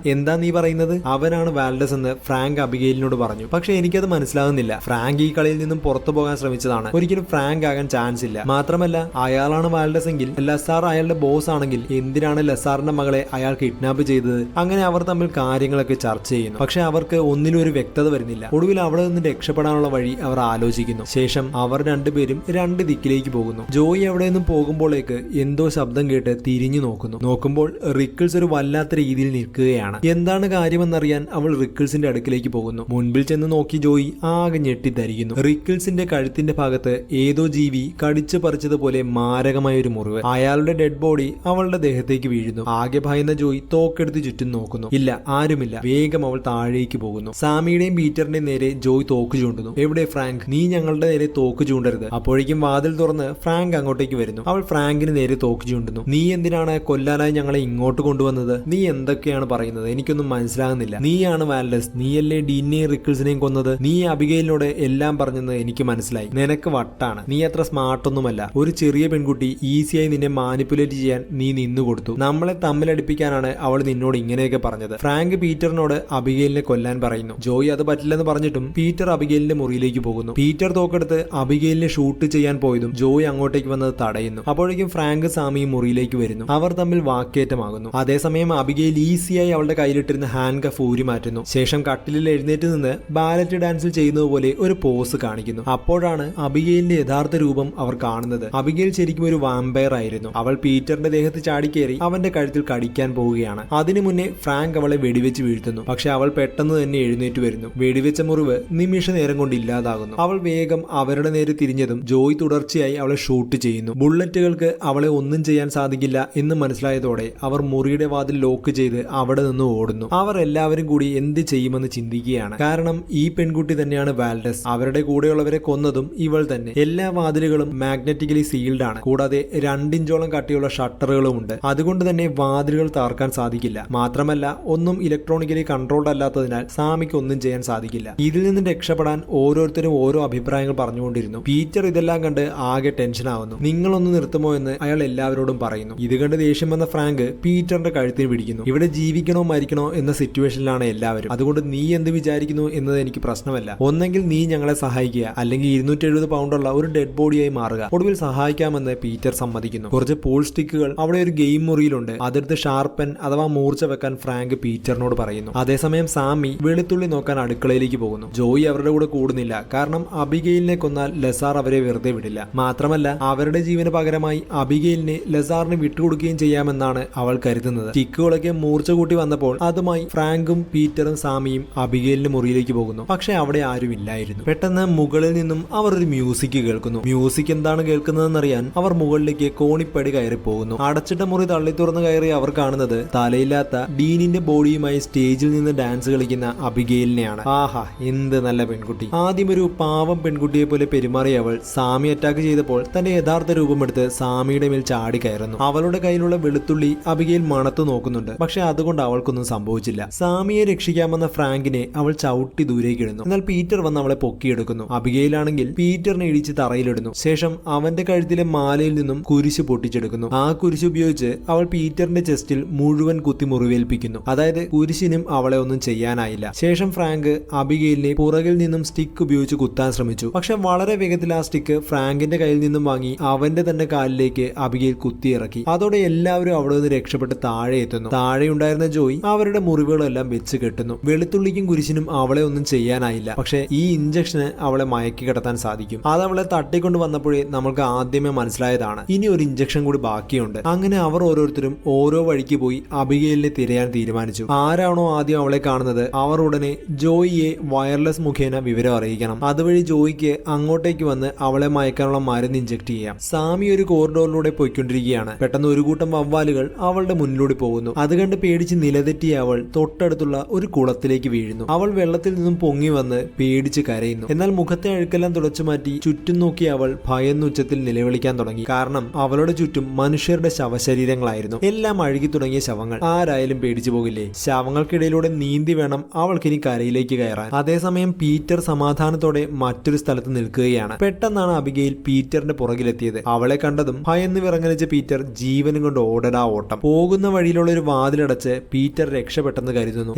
എന്താ നീ പറയുന്നത്? അവനാണ് വാൽഡസ് എന്ന് ഫ്രാങ്ക് അബിഗെയിലിനോട് പറഞ്ഞു. പക്ഷെ എനിക്കത് മനസ്സിലാകുന്നില്ല. ഫ്രാങ്ക് ഫ്രാങ്ക് ഈ കളിയിൽ നിന്നും പുറത്തു പോകാൻ ശ്രമിച്ചതാണ്. ഒരിക്കലും ഫ്രാങ്ക് ആകാൻ ചാൻസ് ഇല്ല. മാത്രമല്ല അയാളാണ് വാൽഡസ് എങ്കിൽ ലെസാർ അയാളുടെ ബോസ് ആണെങ്കിൽ എന്തിനാണ് ലെസാറിന്റെ മകളെ അയാൾ കിഡ്നാപ്പ് ചെയ്തത്? അങ്ങനെ അവർ തമ്മിൽ കാര്യങ്ങളൊക്കെ ചർച്ച ചെയ്യുന്നു. പക്ഷെ അവർക്ക് ഒന്നിലും ഒരു വ്യക്തത വരുന്നില്ല. ഒടുവിൽ അവിടെ നിന്ന് രക്ഷപ്പെടാനുള്ള വഴി അവർ ആലോചിക്കുന്നു. ശേഷം അവർ രണ്ടുപേരും രണ്ട് ദിക്കിലേക്ക് പോകുന്നു. ജോയി അവിടെ നിന്നും പോകുമ്പോഴേക്ക് എന്തോ ശബ്ദം കേട്ട് തിരിഞ്ഞു നോക്കുമ്പോൾ റിക്കിൾസ് ഒരു വല്ലാത്ത രീതിയിൽ നിൽക്കുകയാണ്. എന്താണ് കാര്യമെന്നറിയാൻ അവൾ റിക്കിൾസിന്റെ അടുക്കിലേക്ക് പോകുന്നു. മുൻപിൽ ചെന്ന് നോക്കി ജോയി ആകെ ഞെട്ടിത്തരിക്കുന്നു. റിക്കിൾസിന്റെ കഴുത്തിന്റെ ഭാഗത്ത് ഏതോ ജീവി കടിച്ചു പറിച്ചതുപോലെ മാരകമായ ഒരു മുറിവ്. അയാളുടെ ഡെഡ് ബോഡി അവളുടെ ദേഹത്തേക്ക് വീഴുന്നു. ആകെ ഭയന്ന ജോയി തോക്കെടുത്ത് ചുറ്റും നോക്കുന്നു. ഇല്ല, ആരുമില്ല. വേഗം അവൾ താഴേക്ക് പോകുന്നു. സാമിയുടെയും പീറ്ററിന്റെയും നേരെ ജോയി തോക്ക് ചൂണ്ടുന്നു. എവിടെ ഫ്രാങ്ക്? നീ ഞങ്ങളുടെ നേരെ തോക്ക് ചൂണ്ടരുത്. അപ്പോഴേക്കും വാതിൽ തുറന്ന് ഫ്രാങ്ക് അങ്ങോട്ടേക്ക് വരുന്നു. അവൾ ഫ്രാങ്കിന് നേരെ തോക്ക് ചൂണ്ടുന്നു. നീ എന്തിനാണ് കൊല്ലാനായി ഞങ്ങളെ ഇങ്ങോട്ട് കൊണ്ടുവന്നത്? നീ എന്തൊക്കെയാണ് പറയുന്നത്? എനിക്കൊന്നും മനസ്സിലാകുന്നില്ല. നീയാണ് വാൽഡസ്. നീയല്ലേ ഡീനെയും റിക്കിൾസിനെയും കൊന്നത്? നീ അബിഗെയിലിനോട് എല്ലാം പറഞ്ഞെന്ന് എനിക്ക് മനസ്സിലായി. നിനക്ക് വട്ടാണ്. നീ അത്ര സ്മാർട്ടൊന്നുമല്ല. ഒരു ചെറിയ പെൺകുട്ടി ഈസിയായി നിന്നെ മാനിപ്പുലേറ്റ് ചെയ്യാൻ നീ നിന്നുകൊടുത്തു. നമ്മളെ തമ്മിലടിപ്പിക്കാനാണ് അവൾ നിന്നോട് ഇങ്ങനെയൊക്കെ പറഞ്ഞത്. ഫ്രാങ്ക് പീറ്ററിനോട് അബിഗെയിലിനെ കൊല്ലാൻ പറയുന്നു. ജോയി അത് പറ്റില്ലെന്ന് പറഞ്ഞിട്ടും പീറ്റർ അബിഗെയിലിന്റെ മുറിയിലേക്ക് പോകുന്നു. പീറ്റർ തോക്കെടുത്ത് അബിഗെയിലിനെ ഷൂട്ട് ചെയ്യാൻ പോയതും ജോയി അങ്ങോട്ടേക്ക് വന്നത് തടയുന്നു. അപ്പോഴേക്കും ഫ്രാങ്ക് സാമിയും മുറിയിലേക്ക് വരുന്നു. അവർ തമ്മിൽ വാക്കേറ്റമാകുന്നു. അതേസമയം അബിഗെയിൽ ഈസിയായി അവളുടെ കയ്യിലിട്ടിരുന്ന ഹാൻഡ് കഫ് ഊരി മാറ്റുന്നു. ശേഷം കട്ടിലിൽ എഴുന്നേറ്റ് നിന്ന് ബാലറ്റ് ഡാൻസിൽ ചെയ്യുന്നത് പോലെ ഒരു പോസ് കാണിക്കുന്നു. അപ്പോഴാണ് അബിഗെയിലിന്റെ യഥാർത്ഥ രൂപം അവർ കാണുന്നത്. അബിഗെയിൽ ശരിക്കും ഒരു വാമ്പയർ ആയിരുന്നു. അവൾ പീറ്ററിന്റെ ദേഹത്ത് ചാടിക്കേറി അവന്റെ കഴുത്തിൽ കടിക്കാൻ പോവുകയാണ്. അതിനു മുന്നേ ഫ്രാങ്ക് അവളെ വെടിവെച്ച് വീഴ്ത്തുന്നു. പക്ഷെ അവൾ പെട്ടെന്ന് തന്നെ എഴുന്നേറ്റ് വരുന്നു. വെടിവെച്ച മുറിവ് നിമിഷ നേരം കൊണ്ട് ഇല്ലാതാകുന്നു. അവൾ വേഗം അവരുടെ നേരെ തിരിഞ്ഞതും ജോയി തുടർച്ചയായി അവളെ ഷൂട്ട് ചെയ്യുന്നു. ബുള്ളറ്റുകൾക്ക് അവളെ ഒന്നും ചെയ്യാൻ സാധിക്കില്ല എന്ന് മനസ്സിലായതോടെ അവർ മുറിയുടെ വാതിൽ ലോക്ക് ചെയ്ത് അവിടെ നിന്ന് ഓടുന്നു. അവർ എല്ലാവരും കൂടി എന്ത് ചെയ്യുമെന്ന് ചിന്തിക്കുകയാണ്. കാരണം ഈ പെൺകുട്ടി തന്നെയാണ് വാൽഡസ്. അവരുടെ കൂടെയുള്ളവരെ കൊന്നതും ഇവൾ തന്നെ. എല്ലാ വാതിലുകളും മാഗ്നറ്റിക്കലി സീൽഡ് ആണ്. കൂടാതെ 2 ഇഞ്ചോളം കട്ടിയുള്ള ഷട്ടറുകളും ഉണ്ട്. അതുകൊണ്ട് തന്നെ വാതിലുകൾ താർക്കാൻ സാധിക്കില്ല. മാത്രമല്ല ഒന്നും ഇലക്ട്രോണിക്കലി കൺട്രോൾഡ് അല്ലാത്തതിനാൽ സാമിക്ക് ഒന്നും ചെയ്യാൻ സാധിക്കില്ല. ഇതിൽ നിന്ന് രക്ഷപ്പെടാൻ ഓരോരുത്തരും ഓരോ അഭിപ്രായങ്ങൾ പറഞ്ഞുകൊണ്ടിരുന്നു. പീറ്റർ ഇതെല്ലാം കണ്ട് ആകെ ടെൻഷൻ ആവുന്നു. നിങ്ങളൊന്ന് നിർത്തുമോ എന്ന് അയാൾ എല്ലാവരോടും പറയുന്നു. ഇത് കണ്ട് ദേഷ്യം വന്ന ഫ്രാങ്ക് പീറ്ററിന്റെ കഴുത്തിന് പിടിക്കുന്നു. ഇവിടെ ജീവിക്കണോ മരിക്കണോ എന്ന സിറ്റുവേഷനിലാണ് എല്ലാവരും. അതുകൊണ്ട് നീ എന്ത് വിചാരിക്കുന്നു എന്നത് എനിക്ക് പ്രശ്നമല്ല. ഒന്നെങ്കിൽ നീ ഞങ്ങളെ സഹായിക്കുക, അല്ലെങ്കിൽ 270 പൗണ്ടുള്ള ഒരു ഡെഡ് ബോഡിയായി മാറുക. ഒടുവിൽ സഹായിക്കാമെന്ന് പീറ്റർ സമ്മതിക്കുന്നു. കുറച്ച് പൂൾ സ്റ്റിക്കുകൾ അവിടെ ഒരു ഗെയിം മുറിയിലുണ്ട്. അതെടുത്ത് ഷാർപ്പൻ അഥവാ മൂർച്ച വെക്കാൻ ഫ്രാങ്ക് പീറ്ററിനോട് പറയുന്നു. അതേസമയം സാമി വെളുത്തുള്ളി നോക്കാൻ അടുക്കളയിലേക്ക് പോകുന്നു. ജോയി അവരുടെ കൂടെ കൂടുന്നില്ല. കാരണം അബിഗെയിലിനെ കൊന്നാൽ ലെസാർ അവരെ വെറുതെ വിടില്ല. മാത്രമല്ല അവരുടെ ജീവന് പകരമായി അബിഗെയിലിനെ ലെസാറിന് വിട്ടുകൊടുക്കുകയും ചെയ്യാമെന്നാണ് അവൾ കരുതുന്നത്. സ്റ്റിക്കുകളൊക്കെ മൂർച്ച കൂട്ടി വന്നപ്പോൾ അതുമായി ഫ്രാങ്കും പീറ്ററും സാമിയും അബിഗെയിലിന്റെ മുറിയിലേക്ക് പോകുന്നു. പക്ഷെ അവിടെ ആരും ഇല്ലായിരുന്നു. പെട്ടെന്ന് മുകളിൽ നിന്നും അവർ ഒരു മ്യൂസിക് കേൾക്കുന്നു. മ്യൂസിക് എന്താണ് കേൾക്കുന്നതെന്നറിയാൻ അവർ മുകളിലേക്ക് കോണിപ്പടി കയറി പോകുന്നു. അടച്ചിട്ട മുറി തള്ളി തുറന്ന് കയറി അവർ കാണുന്നത് തലയില്ലാത്ത ഡീനിന്റെ ബോഡിയുമായി സ്റ്റേജിൽ നിന്ന് ഡാൻസ് കളിക്കുന്ന അബിഗെയിലിനെയാണ്. ആഹാ, എന്ത് നല്ല പെൺകുട്ടി. ആദ്യം ഒരു പാവം പെൺകുട്ടിയെ പോലെ പെരുമാറിയ അവൾ സാമി അറ്റാക്ക് ചെയ്തപ്പോൾ തന്റെ യഥാർത്ഥ രൂപമെടുത്ത് സാമിയുടെ മേൽ ചാടി കയറുന്നു. അവളുടെ കയ്യിലുള്ള വെളുത്തുള്ളി അബിഗെയിൽ മണത്തു നോക്കുന്നുണ്ട്. പക്ഷെ അതുകൊണ്ട് അവൾക്കൊന്നും സംഭവിച്ചില്ല. സാമിയെ രക്ഷിക്കാമെന്ന ഫ്രാങ്കിനെ അവൾ ചവിട്ടി ദൂരേക്ക് ഇടുന്നു. എന്നാൽ പീറ്റർ വന്ന് അവളെ പൊക്കിയെടുക്കുന്നു. അബിഗെയിലാണെങ്കിൽ പീറ്ററിനെ ഇടിച്ച് തറയിലിടുന്നു. ശേഷം അവന്റെ കഴുത്തിലെ മാലയിൽ നിന്നും കുരിശ് പൊട്ടിച്ചെടുക്കുന്നു. ആ കുരിശ് ഉപയോഗിച്ച് അവൾ പീറ്ററിന്റെ ചെസ്റ്റിൽ മുഴുവൻ കുത്തി മുറിവേൽപ്പിക്കുന്നു. അതായത് കുരിശിനും അവളെ ഒന്നും ചെയ്യാനായില്ല. ശേഷം ഫ്രാങ്ക് അബിഗെയിലിനെ പുറകിൽ നിന്നും സ്റ്റിക്ക് ഉപയോഗിച്ച് കുത്താൻ ശ്രമിച്ചു. പക്ഷെ വളരെ വേഗത്തിൽ ആ സ്റ്റിക്ക് ഫ്രാങ്കിന്റെ കയ്യിൽ നിന്നും വാങ്ങി അവന്റെ തന്നെ കാലിലേക്ക് അബിഗെയിൽ കുത്തിയിറക്കി. അതോടെ എല്ലാവരും അവിടെ നിന്ന് രക്ഷപ്പെട്ട് താഴെ എത്തുന്നു. താഴെ ഉണ്ടായിരുന്ന ജോയി അവരുടെ മുറിവുകളെല്ലാം വെച്ച് കെട്ടുന്നു. വെളുത്തുള്ളിക്കും കുരിശിനും അവളെ ഒന്നും ചെയ്യാനായില്ല. പക്ഷെ ഈ ഇഞ്ചക്ഷന് അവളെ മയക്കി കിടത്താൻ സാധിക്കും. അത് അവളെ തട്ടിക്കൊണ്ട് വന്നപ്പോഴേ നമ്മൾക്ക് ആദ്യമേ മനസ്സിലായതാണ്. ഇനി ഒരു ഇഞ്ചക്ഷൻ കൂടി ബാക്കിയുണ്ട്. അങ്ങനെ അവർ ഓരോരുത്തരും ഓരോ വഴിക്ക് പോയി അബിഗെയിലിനെ തിരയാൻ തീരുമാനിച്ചു. ആരാണോ ആദ്യം അവളെ കാണുന്നത് അവർ ഉടനെ ജോയിയെ വയർലെസ് മുഖേന വിവരം അറിയിക്കണം. അതുവഴി ജോയിക്ക് അങ്ങോട്ടേക്ക് വന്ന് അവളെ മയക്കാനുള്ള മരുന്ന് ഇഞ്ചക്ട് ചെയ്യാം. സാമി ഒരു കോറിഡോറിലൂടെ പോയിക്കൊണ്ടിരിക്കുകയാണ്. പെട്ടെന്ന് ഒരു കൂട്ടം വവ്വാലുകൾ അവളുടെ മുന്നിലൂടെ പോകുന്നു. അത് കണ്ട് പേടിച്ച് നിലതെറ്റിയ അവൾ തൊട്ടടുത്തുള്ള ഒരു കുളത്തിലേക്ക് വീഴുന്നു. അവൾ വെള്ളത്തിൽ നിന്നും പൊങ്ങി വന്ന് പേടിച്ച് കരയുന്നു. എന്നാൽ മുഖത്തെ അഴുക്കെല്ലാം തുടച്ചു മാറ്റി ചുറ്റും നോക്കി അവൾ ഭയന്നുച്ചത്തിൽ നിലവിളിക്കാൻ തുടങ്ങി. കാരണം അവളുടെ ചുറ്റും മനുഷ്യരുടെ ശവശരീരങ്ങളായിരുന്നു. എല്ലാം അഴുകി തുടങ്ങിയ ശവങ്ങൾ. ആരായാലും പേടിച്ചു പോകില്ലേ? ശവങ്ങൾക്കിടയിലൂടെ നീന്തി വേണം അവൾക്കിനി കരയിലേക്ക് കയറാൻ. അതേസമയം പീറ്റർ സമാധാനത്തോടെ മറ്റൊരു സ്ഥലത്ത് നിൽക്കുകയാണ്. പെട്ടെന്നാണ് അബിഗെയിൽ പീറ്ററിന്റെ പുറകിലെത്തിയത്. അവളെ കണ്ടതും ഭയന്ന് വിറങ്ങലിച്ച പീറ്റർ ജീവനും കൊണ്ട് ഓടടാ ഓട്ടം. പോകുന്ന വഴിയിലുള്ള ഒരു വാതിലടച്ച് പീറ്റർ രക്ഷപ്പെട്ടെന്ന് കരുതുന്നു.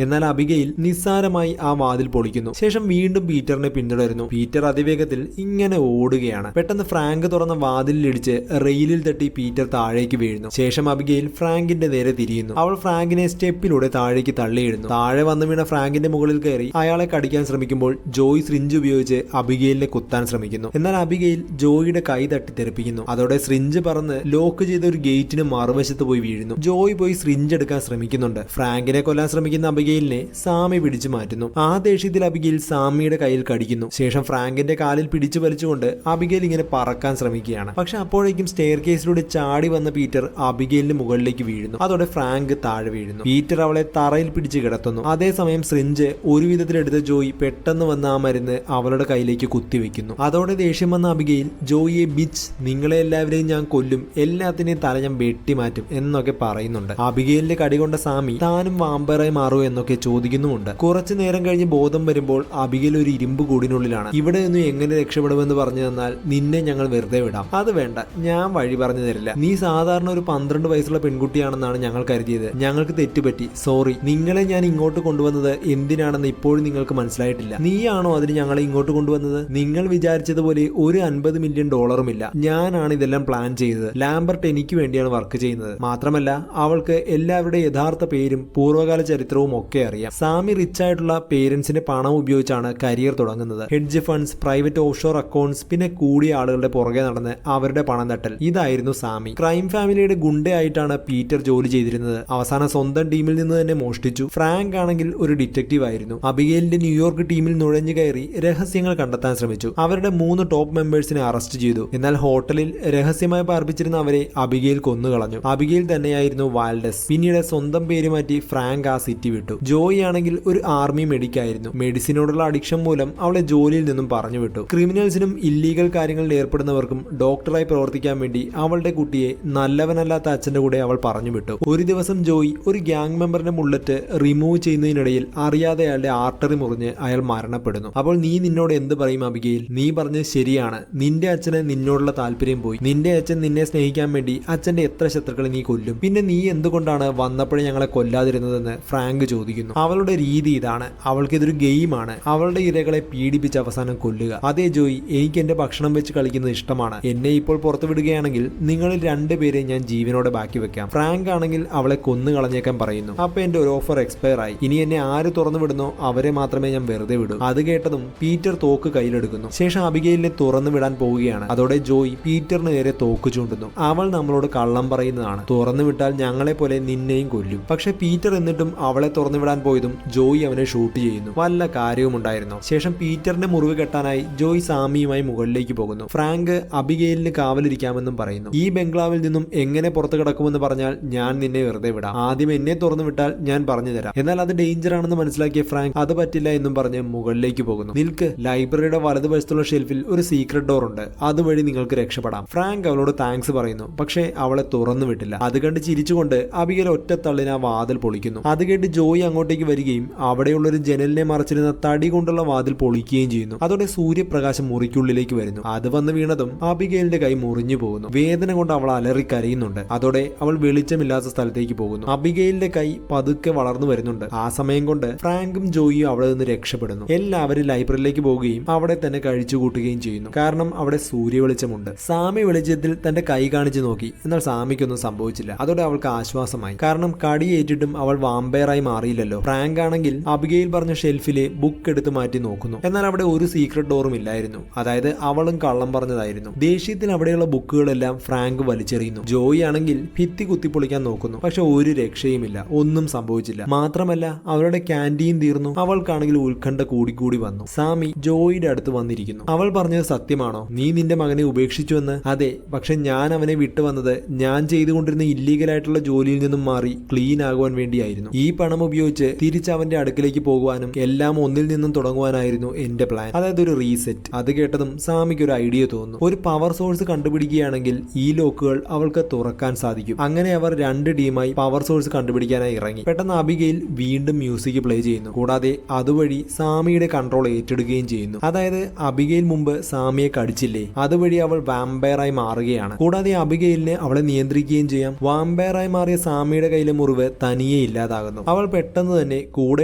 എന്നാൽ അബിഗെയിൽ നിസ്സാരമായി ആ വാതിൽ പൊളിക്കുന്നു. ശേഷം വീണ്ടും പീറ്ററിനെ പീറ്ററിനെ പിന്തുടരുന്നു. പീറ്റർ അതിവേഗത്തിൽ ഇങ്ങനെ ഓടുകയാണ്. പെട്ടെന്ന് ഫ്രാങ്ക് തുറന്ന വാതിലിടിച്ച് റെയിലിൽ തട്ടി പീറ്റർ താഴേക്ക് വീഴുന്നു. ശേഷം അബിഗെയിൽ ഫ്രാങ്കിന്റെ നേരെ തിരിയുന്നു. അവൾ ഫ്രാങ്കിനെ സ്റ്റെപ്പിലൂടെ താഴേക്ക് തള്ളിയിടുന്നു. താഴെ വന്നു വീണ ഫ്രാങ്കിന്റെ മുകളിൽ കയറി അയാളെ കടിക്കാൻ ശ്രമിക്കുമ്പോൾ ജോയ് സിറിഞ്ച് ഉപയോഗിച്ച് അബിഗെയിലിനെ കുത്താൻ ശ്രമിക്കുന്നു. എന്നാൽ അബിഗെയിൽ ജോയിയുടെ കൈ തട്ടി തെറിപ്പിക്കുന്നു. അതോടെ സിറിഞ്ച് പറന്ന് ലോക്ക് ചെയ്ത ഒരു ഗേറ്റിന് മറുവശത്ത് പോയി വീഴുന്നു. ജോയ് പോയി സിറിഞ്ച് എടുക്കാൻ ശ്രമിക്കുന്നുണ്ട്. ഫ്രാങ്കിനെ കൊല്ലാൻ ശ്രമിക്കുന്ന അബിഗെയിലിനെ സാമി പിടിച്ചു മാറ്റുന്നു. ആ ദേഷ്യത്തിൽ അബിഗെയിൽ സാമിയുടെ കയ്യിൽ കടിക്കുന്നു. ശേഷം ഫ്രാങ്കിന്റെ കാലിൽ പിടിച്ചു വലിച്ചുകൊണ്ട് അബിഗെയിൽ ഇങ്ങനെ പറക്കാൻ ശ്രമിക്കുകയാണ്. പക്ഷെ അപ്പോഴേക്കും സ്റ്റെയർ കേസിലൂടെ ചാടി വന്ന പീറ്റർ അബിഗെയിലിന്റെ മുകളിലേക്ക് വീഴുന്നു. അതോടെ ഫ്രാങ്ക് താഴെ വീഴുന്നു. പീറ്റർ അവളെ തറയിൽ പിടിച്ച് കിടത്തുന്നു. അതേസമയം സിറിഞ്ച് ഒരു വിധത്തിലെടുത്ത ജോയി പെട്ടെന്ന് വന്ന ആ മരുന്ന് അവളുടെ കയ്യിലേക്ക് കുത്തിവെക്കുന്നു. അതോടെ ദേഷ്യം വന്ന അബിഗെയിൽ ജോയിയെ ബിച്ച്, നിങ്ങളെ എല്ലാവരെയും ഞാൻ കൊല്ലും, എല്ലാത്തിനെയും തല ഞാൻ വെട്ടിമാറ്റും എന്നൊക്കെ പറയുന്നുണ്ട്. അബിഗെയിലിന്റെ കടി കൊണ്ട സാമി താനും വാമ്പറായി മാറൂ എന്നൊക്കെ ചോദിക്കുന്നുമുണ്ട്. കുറച്ചു നേരം കഴിഞ്ഞ് ബോധം വരുമ്പോൾ അബിഗെയിൽ ഒരു ഇരുമ്പ് കൂടിനുള്ളിലാണ്. ഇവിടെ നിന്ന് എങ്ങനെ രക്ഷപ്പെടുമെന്ന് പറഞ്ഞു തന്നാൽ നിന്നെ ഞങ്ങൾ വെറുതെ വിടാം. അത് വേണ്ട, ഞാൻ വഴി പറഞ്ഞു തരില്ല. നീ സാധാരണ ഒരു 12 വയസ്സുള്ള പെൺകുട്ടിയാണെന്നാണ് ഞങ്ങൾ കരുതിയത്. ഞങ്ങൾക്ക് തെറ്റുപറ്റി, സോറി. നിങ്ങളെ ഞാൻ ഇങ്ങോട്ട് കൊണ്ടുവന്നത് എന്തിനാണെന്ന് ഇപ്പോഴും നിങ്ങൾക്ക് മനസ്സിലായിട്ടില്ല. നീയാണോ അതിന് ഞങ്ങളെ ഇങ്ങോട്ട് കൊണ്ടുവന്നത്? നിങ്ങൾ വിചാരിച്ചതുപോലെ ഒരു $50 മില്യൺ ഇല്ല. ഞാനാണ് ഇതെല്ലാം പ്ലാൻ ചെയ്തത്. ലാംബർട്ട് എനിക്ക് വേണ്ടിയാണ് വർക്ക് ചെയ്യുന്നത്. മാത്രമല്ല അവൾക്ക് എല്ലാവരുടെ യഥാർത്ഥ പേരും പൂർവ്വകാല ചരിത്രവും ഒക്കെ അറിയാം. സാമി റിച്ച് ആയിട്ടുള്ള പേരൻസിന്റെ പണം ഉപയോഗിച്ചാണ് കരിയർ തുടങ്ങുന്നത്. Hedge funds, private offshore accounts, പിന്നെ കൂടിയ ആളുകളുടെ പുറകെ നടന്ന് അവരുടെ പണം തട്ടൽ, ഇതായിരുന്നു സാമി. ക്രൈം ഫാമിലിയുടെ ഗുണ്ടയായിട്ടാണ് പീറ്റർ ജോലി ചെയ്തിരുന്നത്. അവസാനം സ്വന്തം ടീമിൽ നിന്ന് തന്നെ മോഷ്ടിച്ചു. ഫ്രാങ്ക് ആണെങ്കിൽ ഒരു ഡിറ്റക്റ്റീവ് ആയിരുന്നു. അബിഗെയിലിന്റെ ന്യൂയോർക്ക് ടീമിൽ നുഴഞ്ഞു കയറി രഹസ്യങ്ങൾ കണ്ടെത്താൻ ശ്രമിച്ചു. അവരുടെ 3 ടോപ്പ് മെമ്പേഴ്സിനെ അറസ്റ്റ് ചെയ്തു. എന്നാൽ ഹോട്ടലിൽ രഹസ്യമായി പാർപ്പിച്ചിരുന്ന അവരെ അബിഗെയിൽ കൊന്നുകളഞ്ഞു. അബിഗെയിൽ തന്നെയായിരുന്നു വാൽഡസ്. പിന്നീട് സ്വന്തം പേര് മാറ്റി ഫ്രാങ്ക് ആ സിറ്റി വിട്ടു. ജോയി ആണെങ്കിൽ ഒരു ആർമി മെഡിക്കായിരുന്നു. മെഡിസിനോടുള്ള അഡിക്ഷൻ മൂലം അവളെ ജോലിയിൽ നിന്നും പറഞ്ഞു വിട്ടു. ക്രിമിനൽസിനും ഇല്ലീഗൽ കാര്യങ്ങളിൽ ഏർപ്പെടുന്നവർക്കും ഡോക്ടറായി പ്രവർത്തിക്കാൻ വേണ്ടി അവളുടെ കുട്ടിയെ നല്ലവനല്ലാത്ത അച്ഛന്റെ കൂടെ അവൾ പറഞ്ഞു വിട്ടു. ഒരു ദിവസം ജോയി ഒരു ഗ്യാങ് മെമ്പറിന്റെ ബുള്ളറ്റ് റിമൂവ് ചെയ്യുന്നതിനിടയിൽ അറിയാതെ അയാളുടെ ആർട്ടറി മുറിഞ്ഞ് അയാൾ മരണപ്പെടുന്നു. അപ്പോൾ നീ നിന്നോട് എന്ത് പറയും അബിഗെയിൽ? നീ പറഞ്ഞത് ശരിയാണ്. നിന്റെ അച്ഛന് നിന്നോടുള്ള താല്പര്യം പോയി. നിന്റെ അച്ഛൻ നിന്നെ സ്നേഹിക്കാൻ വേണ്ടി അച്ഛന്റെ എത്ര ശത്രുക്കളെ നീ കൊല്ലും? പിന്നെ നീ എന്തുകൊണ്ടാണ് വന്നപ്പോഴേ ഞങ്ങളെ കൊല്ലാതിരുന്നതെന്ന് ഫ്രാങ്ക് ചോദിക്കുന്നു. അവളുടെ രീതി ഇതാണ്. അവൾക്കിതൊരു ഗെയിമാണ്. അവളുടെ ഇരകളെ പീഡിപ്പിച്ച് അവസാനം കൊല്ലുക. അതേ ജോയി, എനിക്ക് എന്റെ ഭക്ഷണം വെച്ച് കളിക്കുന്നത് ഇഷ്ടമാണ്. എന്നെ ഇപ്പോൾ പുറത്തു വിടുകയാണെങ്കിൽ നിങ്ങളിൽ 2 പേരെ ഞാൻ ജീവനോടെ ബാക്കി വെക്കാം. ഫ്രാങ്ക് ആണെങ്കിൽ അവളെ കൊന്നു കളഞ്ഞേക്കാൻ പറയുന്നു. അപ്പൊ എന്റെ ഒരു ഓഫർ എക്സ്പയർ ആയി. ഇനി എന്നെ ആര് തുറന്നു വിടുന്നോ അവരെ മാത്രമേ ഞാൻ വെറുതെ വിടൂ. അത് കേട്ടതും പീറ്റർ തോക്ക് കയ്യിലെടുക്കുന്നു. ശേഷം അബിഗെയിലിനെ തുറന്നു വിടാൻ പോവുകയാണ്. അതോടെ ജോയി പീറ്ററിന് നേരെ തോക്ക് ചൂണ്ടുന്നു. അവൾ നമ്മളോട് കള്ളം പറയുന്നതാണ്. തുറന്നു വിട്ടാൽ ഞങ്ങളെ പോലെ നിന്നെയും കൊല്ലും. പക്ഷെ പീറ്റർ എന്നിട്ടും അവളെ തുറന്നു വിടാൻ പോയതും ജോയി അവനെ ഷൂട്ട് ചെയ്യുന്നു. വല്ല കാര്യവും ഉണ്ടായിരുന്നു. ശേഷം പീറ്ററിന്റെ മുറിവ് കെട്ടാനായി ജോയി സാമിയുമായി മുകളിലേക്ക് പോകുന്നു. ഫ്രാങ്ക് അബിഗെയിലിന് കാവലിരിക്കാമെന്നും പറയുന്നു. ഈ ബംഗ്ലാവിൽ നിന്നും എങ്ങനെ പുറത്തു കിടക്കുമെന്ന് പറഞ്ഞാൽ ഞാൻ നിന്നെ വെറുതെ വിടാം. ആദ്യം എന്നെ തുറന്നു വിട്ടാൽ ഞാൻ പറഞ്ഞു തരാം. എന്നാൽ അത് ഡേഞ്ചർ ആണെന്ന് മനസ്സിലാക്കിയ ഫ്രാങ്ക് അത് പറ്റില്ല എന്നും പറഞ്ഞ് മുകളിലേക്ക് പോകുന്നു. നിൽക്ക്, ലൈബ്രറിയുടെ വലതുവശത്തുള്ള ഷെൽഫിൽ ഒരു സീക്രട്ട് ഡോർ ഉണ്ട്. അതുവഴി നിങ്ങൾക്ക് രക്ഷപ്പെടാം. ഫ്രാങ്ക് അവളോട് താങ്ക്സ് പറയുന്നു. പക്ഷേ അവളെ തുറന്നു വിട്ടില്ല. അത് കണ്ട് ചിരിച്ചുകൊണ്ട് അബിഗെയിൽ ഒറ്റത്തള്ളിന് ആ വാതിൽ പൊളിക്കുന്നു. അത് കേട്ട് ജോയി അങ്ങോട്ടേക്ക് വരികയും അവിടെയുള്ള ഒരു ജനലിനെ മറച്ചിരുന്ന തടി കൊണ്ടുള്ള വാതിൽ പൊളിക്കുകയും ചെയ്യുന്നു. അതോടെ സൂര്യപ്രകാശം മുറിക്കുള്ളിലേക്ക് വരുന്നു. അത് വന്ന് വീണതും അബിഗെയിലിന്റെ കൈ മുറിഞ്ഞു പോകുന്നു. വേദന കൊണ്ട് അവൾ അലറിക്കരയുന്നുണ്ട്. അതോടെ അവൾ വെളിച്ചമില്ലാത്ത സ്ഥലത്തേക്ക് പോകുന്നു. അബിഗെയിലിന്റെ കൈ പതുക്കെ വളർന്നു വരുന്നുണ്ട്. ആ സമയം കൊണ്ട് ഫ്രാങ്കും ജോയിയും അവിടെ നിന്ന് രക്ഷപ്പെടുന്നു. എല്ലാവരും ലൈബ്രറിയിലേക്ക് പോവുകയും അവിടെ തന്നെ കഴിച്ചു കൂട്ടുകയും ചെയ്യുന്നു. കാരണം അവിടെ സൂര്യ വെളിച്ചമുണ്ട്. സാമി വെളിച്ചത്തിൽ തന്റെ കൈ കാണിച്ചു നോക്കി. എന്നാൽ സാമിക്കൊന്നും സംഭവിച്ചില്ല. അതോടെ അവൾക്ക് ആശ്വാസമായി. കാരണം കടിയേറ്റിട്ടും അവൾ വാമ്പയറായി മാറിയില്ലല്ലോ. ഫ്രാങ്ക് ആണെങ്കിൽ അബിഗെയിൽ പറഞ്ഞ ഷെൽഫിലെ ബുക്ക് എടുത്ത് മാറ്റി നോക്കുന്നു. എന്നാൽ അവിടെ ഒരു സീക്രട്ട് ഡോറും ഇല്ലായിരുന്നു. അതായത് അവളും കള്ളം പറഞ്ഞതായിരുന്നു. ദേഷ്യത്തിൽ അവിടെയുള്ള ബുക്കുകളെല്ലാം ഫ്രാങ്ക് വലിച്ചെറിയുന്നു. ജോയി ആണെങ്കിൽ ഭിത്തി കുത്തിപ്പൊളിക്കാൻ നോക്കുന്നു. പക്ഷെ ഒരു രക്ഷയുമില്ല. ഒന്നും സംഭവിച്ചില്ല. മാത്രമല്ല അവളുടെ ക്യാൻറ്റീൻ തീർന്നു. അവൾക്കാണെങ്കിൽ ഉത്കണ്ഠ കൂടിക്കൂടി വന്നു. സാമി ജോയിയുടെ അടുത്ത് വന്നിരിക്കുന്നു. അവൾ പറഞ്ഞത് സത്യമാണോ? നീ നിന്റെ മകനെ ഉപേക്ഷിച്ചുവെന്ന്? അതെ, പക്ഷെ ഞാൻ അവനെ വിട്ടുവന്നത് ഞാൻ ചെയ്തുകൊണ്ടിരുന്ന ഇല്ലീഗലായിട്ടുള്ള ജോലിയിൽ നിന്നും മാറി ക്ലീൻ ആകുവാൻ വേണ്ടിയായിരുന്നു. ഈ പണം ഉപയോഗിച്ച് തിരിച്ച് അവന്റെ അടുക്കിലേക്ക് പോകുവാനും എല്ലാം ഒന്നിൽ നിന്നും തുടങ്ങുവാനായിരുന്നു എന്റെ പ്ലാൻ. അതായത് ഒരു റീസെറ്റ്. അത് കേട്ടതും സാമിക്ക് ഒരു ഐഡിയ തോന്നുന്നു. ഒരു പവർ സോഴ്സ് കണ്ടുപിടിക്കുകയാണെങ്കിൽ ഈ ലോക്കുകൾ അവൾക്ക് തുറക്കാൻ സാധിക്കും. അങ്ങനെ അവർ 2 ടീമായി പവർ സോഴ്സ് കണ്ടുപിടിക്കാനായി ഇറങ്ങി. പെട്ടെന്ന് അബിഗെയിൽ വീണ്ടും മ്യൂസിക് പ്ലേ ചെയ്യുന്നു. കൂടാതെ അതുവഴി സാമിയുടെ കൺട്രോൾ ഏറ്റെടുക്കുകയും ചെയ്യുന്നു. അതായത് അബിഗെയിൽ മുമ്പ് സാമിയെ കടിച്ചില്ലേ, അതുവഴി അവൾ വാമ്പയറായി മാറുകയാണ്. കൂടാതെ അബിഗെയിലിനെ അവളെ നിയന്ത്രിക്കുകയും ചെയ്യാം. വാമ്പയറായി മാറിയ സാമിയുടെ കയ്യിലെ മുറിവ് തനിയെ ഇല്ലാതാകുന്നു. അവൾ പെട്ടെന്ന് തന്നെ കൂടെ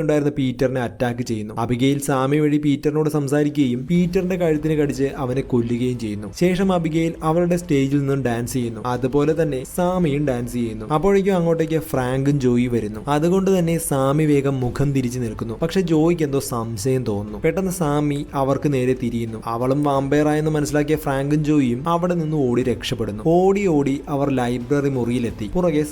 ഉണ്ടായിരുന്ന പീറ്ററിനെ അറ്റാക്ക് ചെയ്യുന്നു. അബിഗെയിൽ സാമി വഴി പീറ്ററിനോട് സംസാരിക്കുകയും പീറ്ററിന്റെ കഴുത്തിന് കടിച്ച് അവനെ കൊല്ലുകയും ചെയ്യുന്നു. ശേഷം അബിഗെയിൽ അവളുടെ സ്റ്റേജിൽ നിന്നും ഡാൻസ് ചെയ്യുന്നു. അതുപോലെ തന്നെ സാമിയും ഡാൻസ് ചെയ്യുന്നു. അപ്പോഴേക്കും അങ്ങോട്ടേക്ക് ഫ്രാങ്കും ജോയി വരുന്നു. അതുകൊണ്ട് തന്നെ സാമി വേഗം മുഖം തിരിച്ചു നിൽക്കുന്നു. പക്ഷെ ജോയിക്ക് എന്തോ സംശയം തോന്നുന്നു. പെട്ടെന്ന് സാമി അവർക്ക് നേരെ തിരിയുന്നു. അവളും വാമ്പയറായെന്ന് മനസ്സിലാക്കിയ ഫ്രാങ്കും ജോയിയും അവിടെ നിന്ന് ഓടി രക്ഷപ്പെടുന്നു. ഓടി അവർ ലൈബ്രറി മുറിയിലെത്തി. പുറകെ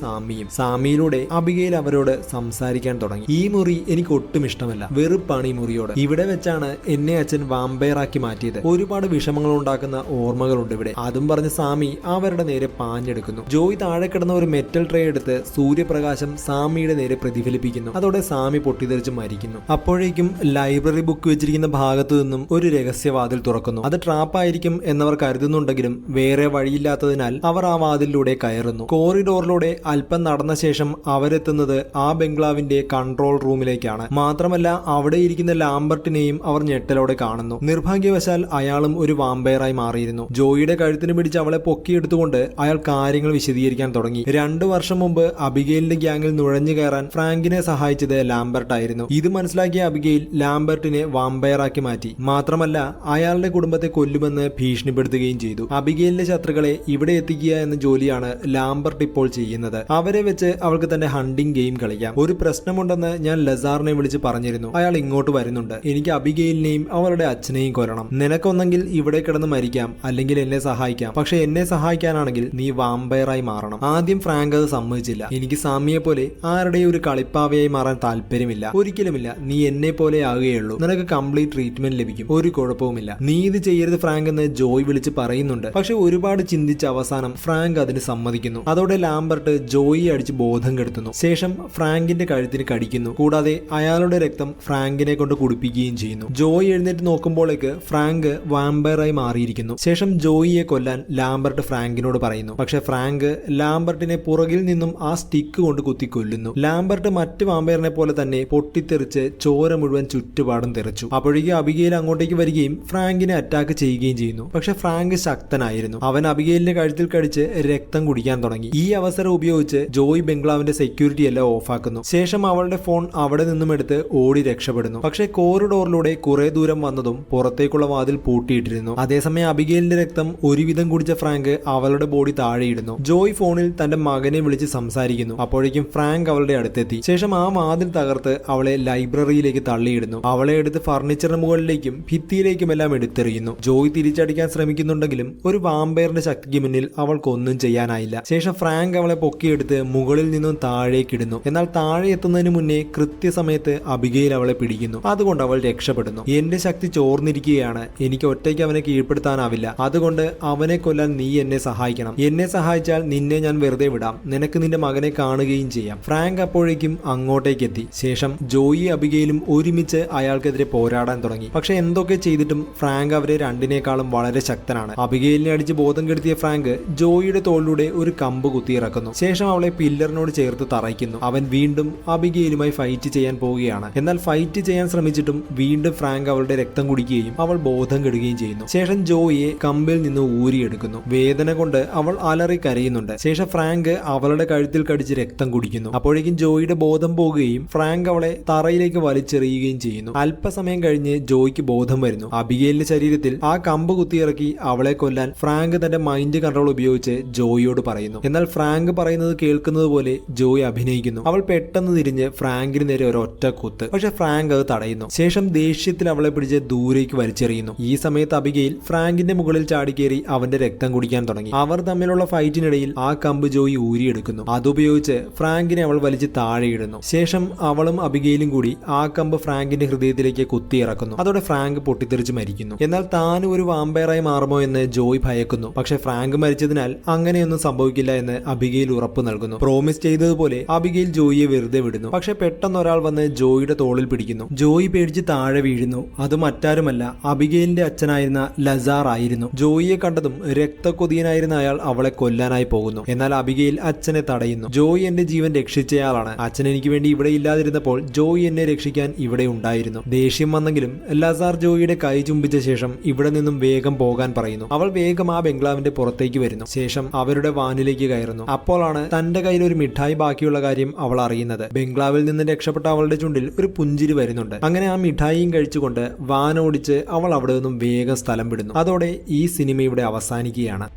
സാമിയിലൂടെ അബിഗെയിൽ അവരോട് സംസാരിക്കാൻ തുടങ്ങി. ഈ മുറി എനിക്ക് ഒട്ടും ഇഷ്ടമല്ല, വെറുപ്പാണ് ഈ മുറിയോട്. ഇവിടെ വെച്ചാണ് എന്നെ അച്ഛൻ വാമ്പയറാക്കി മാറ്റിയത്. ഒരുപാട് വിഷമങ്ങൾ ഉണ്ടാക്കുന്ന ഓർമ്മകളുണ്ട് ഇവിടെ. അതും പറഞ്ഞ് സാമി അവരുടെ നേരെ പാഞ്ഞെടുക്കുന്നു. ജോയി താഴെ കിടന്ന ഒരു മെറ്റൽ ട്രേ എടുത്ത് സൂര്യപ്രകാശം സാമിയുടെ നേരെ പ്രതിഫലിപ്പിക്കുന്നു. അതോടെ സാമി പൊട്ടിത്തെറിച്ച് മരിക്കുന്നു. അപ്പോഴേക്കും ലൈബ്രറി ബുക്ക് വെച്ചിരിക്കുന്ന ഭാഗത്തു നിന്നും ഒരു രഹസ്യവാതിൽ തുറക്കുന്നു. അത് ട്രാപ്പായിരിക്കും എന്നവർ കരുതുന്നുണ്ടെങ്കിലും വേറെ വഴിയില്ലാത്തതിനാൽ അവർ ആ വാതിലിലൂടെ കയറുന്നു. കോറിഡോറിലൂടെ അല്പം നടന്ന ശേഷം അവരെത്തുന്നത് ആ ബംഗ്ലാവിന്റെ കൺട്രോൾ റൂമിലേക്കാണ്. മാത്രമല്ല അവിടെ ഇരിക്കുന്ന ലാംബർട്ടിനെയും അവർ ഞെട്ടലോടെ കാണുന്നു. നിർഭാഗ്യവശാൽ അയാളും ഒരു വാമ്പയറായി മാറിയിരുന്നു. ജോയിയുടെ കഴുത്തിന് പിടിച്ച് അവളെ പൊക്കിയെടുത്തുകൊണ്ട് അയാൾ കാര്യങ്ങൾ വിശദീകരിക്കാൻ തുടങ്ങി. 2 വർഷം മുമ്പ് അബിഗെയിലിന്റെ ഗ്യാങ്ങിൽ നുഴഞ്ഞു കയറാൻ ഫ്രാങ്കിനെ സഹായിച്ചത് ലാംബർട്ട് ആയിരുന്നു. ഇത് മനസ്സിലാക്കിയ അബിഗെയിൽ ലാംബർട്ടിനെ വാമ്പയറാക്കി മാറ്റി. മാത്രമല്ല അയാളുടെ കുടുംബത്തെ കൊല്ലുമെന്ന് ഭീഷണിപ്പെടുത്തുകയും ചെയ്തു. അബിഗെയിലിന്റെ ശത്രുക്കളെ ഇവിടെ എത്തിക്കുക എന്ന ജോലിയാണ് ലാംബർട്ട് ഇപ്പോൾ ചെയ്യുന്നത്. അവരെ വെച്ച് അവൾക്ക് തന്റെ ഹണ്ടിങ് ഗെയിം കളിക്കാം. ഒരു പ്രശ്നമുണ്ടെന്ന് ഞാൻ ലസാറിനെ വിളിച്ച് പറഞ്ഞിരുന്നു. അയാൾ ഇങ്ങോട്ട് വരുന്നുണ്ട്. എനിക്ക് അബിഗെയിലിനെയും അവളുടെ അച്ഛനെയും കൊല്ലണം. നിനക്കൊന്നെങ്കിൽ ഇവിടെ കിടന്ന് മരിക്കാം, അല്ലെങ്കിൽ എന്നെ സഹായിക്കാം. പക്ഷെ എന്നെ സഹായിക്കാനാണെങ്കിൽ നീ വാമ്പയറായി മാറണം. ആദ്യം ഫ്രാങ്ക് അത് സമ്മതിച്ചില്ല. എനിക്ക് സാമിയെ പോലെ ആരുടെയും ഒരു കളിപ്പാവയായി മാറാൻ താല്പര്യമില്ല. ഒരിക്കലുമില്ല. നീ എന്നെ പോലെ ആകുകയുള്ളൂ. നിനക്ക് കംപ്ലീറ്റ് ട്രീറ്റ്മെന്റ് ലഭിക്കും. ഒരു കുഴപ്പവുമില്ല. നീ ഇത് ചെയ്യരുത് ഫ്രാങ്ക് എന്ന് ജോയ് വിളിച്ച് പറയുന്നുണ്ട്. പക്ഷെ ഒരുപാട് ചിന്തിച്ച അവസാനം ഫ്രാങ്ക് അതിന് സമ്മതിക്കുന്നു. അതോടെ ലാംബർട്ട് ജോയിയെ അടിച്ച് ബോധം കെടുത്തുന്നു. ശേഷം ഫ്രാങ്കിന്റെ കഴുത്തിന് കടിക്കുന്നു. കൂടാതെ അയാളുടെ രക്തം ഫ്രാങ്കിനെ കൊണ്ട് കുടിപ്പിക്കുകയും ചെയ്യുന്നു. ജോയി എഴുന്നേറ്റ് നോക്കുമ്പോഴേക്ക് ഫ്രാങ്ക് വാമ്പയറായി മാറിയിരിക്കുന്നു. ശേഷം ജോയിയെ കൊല്ലാൻ ലാംബർട്ട് ഫ്രാങ്കിനോട് പറയുന്നു. പക്ഷെ ഫ്രാങ്ക് ലാംബർട്ടിനെ പുറകിൽ നിന്നും ആ സ്റ്റിക്ക് കൊണ്ട് കുത്തി കൊല്ലുന്നു. ലാംബർട്ട് മറ്റ് വാമ്പയറിനെ പോലെ തന്നെ പൊട്ടിത്തെറിച്ച് ചോര മുഴുവൻ ചുറ്റുപാടും തെറിച്ചു. അപ്പോഴേക്കും അബിഗെയിൽ അങ്ങോട്ടേക്ക് വരികയും ഫ്രാങ്കിനെ അറ്റാക്ക് ചെയ്യുകയും ചെയ്യുന്നു. പക്ഷെ ഫ്രാങ്ക് ശക്തനായിരുന്നു. അവൻ അബിഗെയിലിന്റെ കഴുത്തിൽ കടിച്ച് രക്തം കുടിക്കാൻ തുടങ്ങി. ഈ അവസരം ഉപയോഗിച്ച് ജോയ് ബംഗ്ലാവിന്റെ സെക്യൂരിറ്റി എല്ലാം ഓഫാക്കുന്നു. ശേഷം അവളുടെ ഫോൺ അവിടെ നിന്നും എടുത്ത് ഓടി രക്ഷപ്പെടുന്നു. പക്ഷെ കോറിഡോറിലൂടെ കുറെ ദൂരം വന്നതും പുറത്തേക്കുള്ള വാതിൽ പൂട്ടിയിട്ടിരുന്നു. അതേസമയം അബിഗെയിലിന്റെ രക്തം ഒരുവിധം കുടിച്ച ഫ്രാങ്ക് അവളുടെ ബോഡി താഴെയിടുന്നു. ജോയ് ഫോണിൽ തന്റെ മകനെ വിളിച്ച് സംസാരിക്കുന്നു. അപ്പോഴേക്കും ഫ്രാങ്ക് അവളുടെ അടുത്തെത്തി. ശേഷം ആ വാതിൽ തകർത്ത് അവളെ ലൈബ്രറിയിലേക്ക് തള്ളിയിടുന്നു. അവളെ എടുത്ത് ഫർണിച്ചറിന് മുകളിലേക്കും ഭിത്തിയിലേക്കുമെല്ലാം എടുത്തെറിയുന്നു. ജോയ് തിരിച്ചടിക്കാൻ ശ്രമിക്കുന്നുണ്ടെങ്കിലും ഒരു വാമ്പയറിന്റെ ശക്തിക്ക് മുന്നിൽ അവൾക്കൊന്നും ചെയ്യാനായില്ല. ശേഷം ഫ്രാങ്ക് അവളെ പൊക്കിയെടുത്ത് മുകളിൽ നിന്നും താഴേക്കിടുന്നു. എന്നാൽ താഴെ എത്തുന്നതിന് മുന്നേ കൃത്യസമയത്ത് അബിഗെയിൽ അവളെ പിടിക്കുന്നു. അതുകൊണ്ട് അവൾ രക്ഷപ്പെടുന്നു. എന്റെ ശക്തി ചോർന്നിരിക്കുകയാണ്. എനിക്ക് ഒറ്റയ്ക്ക് അവനെ കീഴ്പ്പെടുത്താനാവില്ല. അതുകൊണ്ട് അവനെ കൊല്ലാൻ നീ എന്നെ സഹായിക്കണം. എന്നെ സഹായിച്ചാൽ നിന്നെ ഞാൻ വെറുതെ വിടാം. നിനക്ക് നിന്റെ മകനെ കാണുകയും ചെയ്യാം. ഫ്രാങ്ക് അപ്പോഴേക്കും അങ്ങോട്ടേക്ക് എത്തി. ശേഷം ജോയി അബിഗെയിലും ഒരുമിച്ച് അയാൾക്കെതിരെ പോരാടാൻ തുടങ്ങി. പക്ഷെ എന്തൊക്കെ ചെയ്തിട്ടും ഫ്രാങ്ക് അവരെ രണ്ടിനേക്കാളും വളരെ ശക്തനാണ്. അബിഗെയിലിനെ അടിച്ച് ബോധം കെടുത്തിയ ഫ്രാങ്ക് ജോയിയുടെ തോളിലൂടെ ഒരു കമ്പ് കുത്തിയിറക്കുന്നു. ശേഷം അവളെ പില്ലറിനോട് ചേർത്ത് തറയ്ക്കുന്നു. അവൻ വീണ്ടും അബിഗെയിലുമായി ഫൈറ്റ് ചെയ്യാൻ പോവുകയാണ്. എന്നാൽ ഫൈറ്റ് ചെയ്യാൻ ശ്രമിച്ചിട്ടും വീണ്ടും ഫ്രാങ്ക് അവളുടെ രക്തം കുടിക്കുകയും അവൾ ബോധം കെടുകയും ചെയ്യുന്നു. ശേഷം ജോയിയെ കമ്പിൽ നിന്ന് ഊരിയെടുക്കുന്നു. വേദന കൊണ്ട് അവൾ അലറി കരയുന്നുണ്ട്. ശേഷം ഫ്രാങ്ക് അവളുടെ കഴുത്തിൽ കടിച്ച് രക്തം കുടിക്കുന്നു. അപ്പോഴേക്കും ജോയിയുടെ ബോധം പോകുകയും ഫ്രാങ്ക് അവളെ തറയിലേക്ക് വലിച്ചെറിയുകയും ചെയ്യുന്നു. അല്പസമയം കഴിഞ്ഞ് ജോയിക്ക് ബോധം വരുന്നു. അബിഗെയിലിന്റെ ശരീരത്തിൽ ആ കമ്പ് കുത്തിയിറക്കി അവളെ കൊല്ലാൻ ഫ്രാങ്ക് തന്റെ മൈൻഡ് കൺട്രോൾ ഉപയോഗിച്ച് ജോയിയോട് പറയുന്നു. എന്നാൽ ഫ്രാങ്ക് പറയുന്നത് കേൾക്കുന്നത് പോലെ ജോയി അഭിനയിക്കുന്നു. അവൾ പെട്ടെന്ന് തിരിഞ്ഞ് ഫ്രാങ്കിന് നേരെ ഒരൊറ്റ കുത്ത്. പക്ഷെ ഫ്രാങ്ക് അത് തടയുന്നു. ശേഷം ദേഷ്യത്തിൽ അവളെ പിടിച്ച് ദൂരേക്ക് വലിച്ചെറിയുന്നു. ഈ സമയത്ത് അബിഗെയിൽ ഫ്രാങ്കിന്റെ മുകളിൽ ചാടിക്കേറി അവന്റെ രക്തം കുടിക്കാൻ തുടങ്ങി. അവർ തമ്മിലുള്ള ഫൈറ്റിനിടയിൽ ആ കമ്പ് ജോയി ഊരിയെടുക്കുന്നു. അതുപയോഗിച്ച് ഫ്രാങ്കിനെ അവൾ വലിച്ച് താഴെയിടുന്നു. ശേഷം അവളും അബിഗെയിലും കൂടി ആ കമ്പ് ഫ്രാങ്കിന്റെ ഹൃദയത്തിലേക്ക് കുത്തിയിറക്കുന്നു. അതോടെ ഫ്രാങ്ക് പൊട്ടിത്തെറിച്ച് മരിക്കുന്നു. എന്നാൽ താനും ഒരു വാമ്പയറായി മാറുമോ എന്ന് ജോയ് ഭയക്കുന്നു. പക്ഷെ ഫ്രാങ്ക് മരിച്ചതിനാൽ അങ്ങനെയൊന്നും സംഭവിക്കില്ല എന്ന് അബിഗെയിൽ ഉറപ്പ് നൽകുന്നു. പ്രോമിസ് ചെയ്തതുപോലെ അബിഗെയിൽ ജോയിയെ വെറുതെ വിടുന്നു. പക്ഷെ പെട്ടെന്ന് ഒരാൾ വന്ന് ജോയിയുടെ തോളിൽ പിടിക്കുന്നു. ജോയി പേടിച്ച് താഴെ വീഴുന്നു. അത് മറ്റാരുമല്ല, അബിഗെയിലിന്റെ അച്ഛനായിരുന്ന ലസാർ ആയിരുന്നു. ജോയിയെ കണ്ടതും രക്തക്കൊതിയനായിരുന്ന അയാൾ അവളെ കൊല്ലാനായി പോകുന്നു. എന്നാൽ അബിഗെയിൽ അച്ഛനെ തടയുന്നു. ജോയി എന്റെ ജീവൻ രക്ഷിച്ചയാളാണ്. അച്ഛൻ എനിക്ക് വേണ്ടി ഇവിടെ ഇല്ലാതിരുന്നപ്പോൾ ജോയി എന്നെ രക്ഷിക്കാൻ ഇവിടെ ഉണ്ടായിരുന്നു. ദേഷ്യം വന്നെങ്കിലും ലസാർ ജോയിയുടെ കൈ ചുംബിച്ച ശേഷം ഇവിടെ നിന്നും വേഗം പോകാൻ പറയുന്നു. അവൾ വേഗം ആ ബംഗ്ലാവിന്റെ പുറത്തേക്ക് വരുന്നു. ശേഷം അവരുടെ വാനിലേക്ക് കയറുന്നു. അപ്പോഴാണ് തന്റെ കയ്യിൽ ഒരു മിഠായി ബാക്കിയുള്ള കാര്യം അവൾ അറിയുന്നത്. ബംഗ്ലാവിൽ നിന്ന് രക്ഷപ്പെട്ട അവളുടെ ചുണ്ടിൽ ഒരു പുഞ്ചിരി വരുന്നുണ്ട്. അങ്ങനെ ആ മിഠായിയും കഴിച്ച് കഴിച്ചുകൊണ്ട് വാനോടിച്ച് അവൾ അവിടെ നിന്നും വേഗം സ്ഥലം വിടുന്നു. അതോടെ ഈ സിനിമ ഇവിടെ അവസാനിക്കുകയാണ്.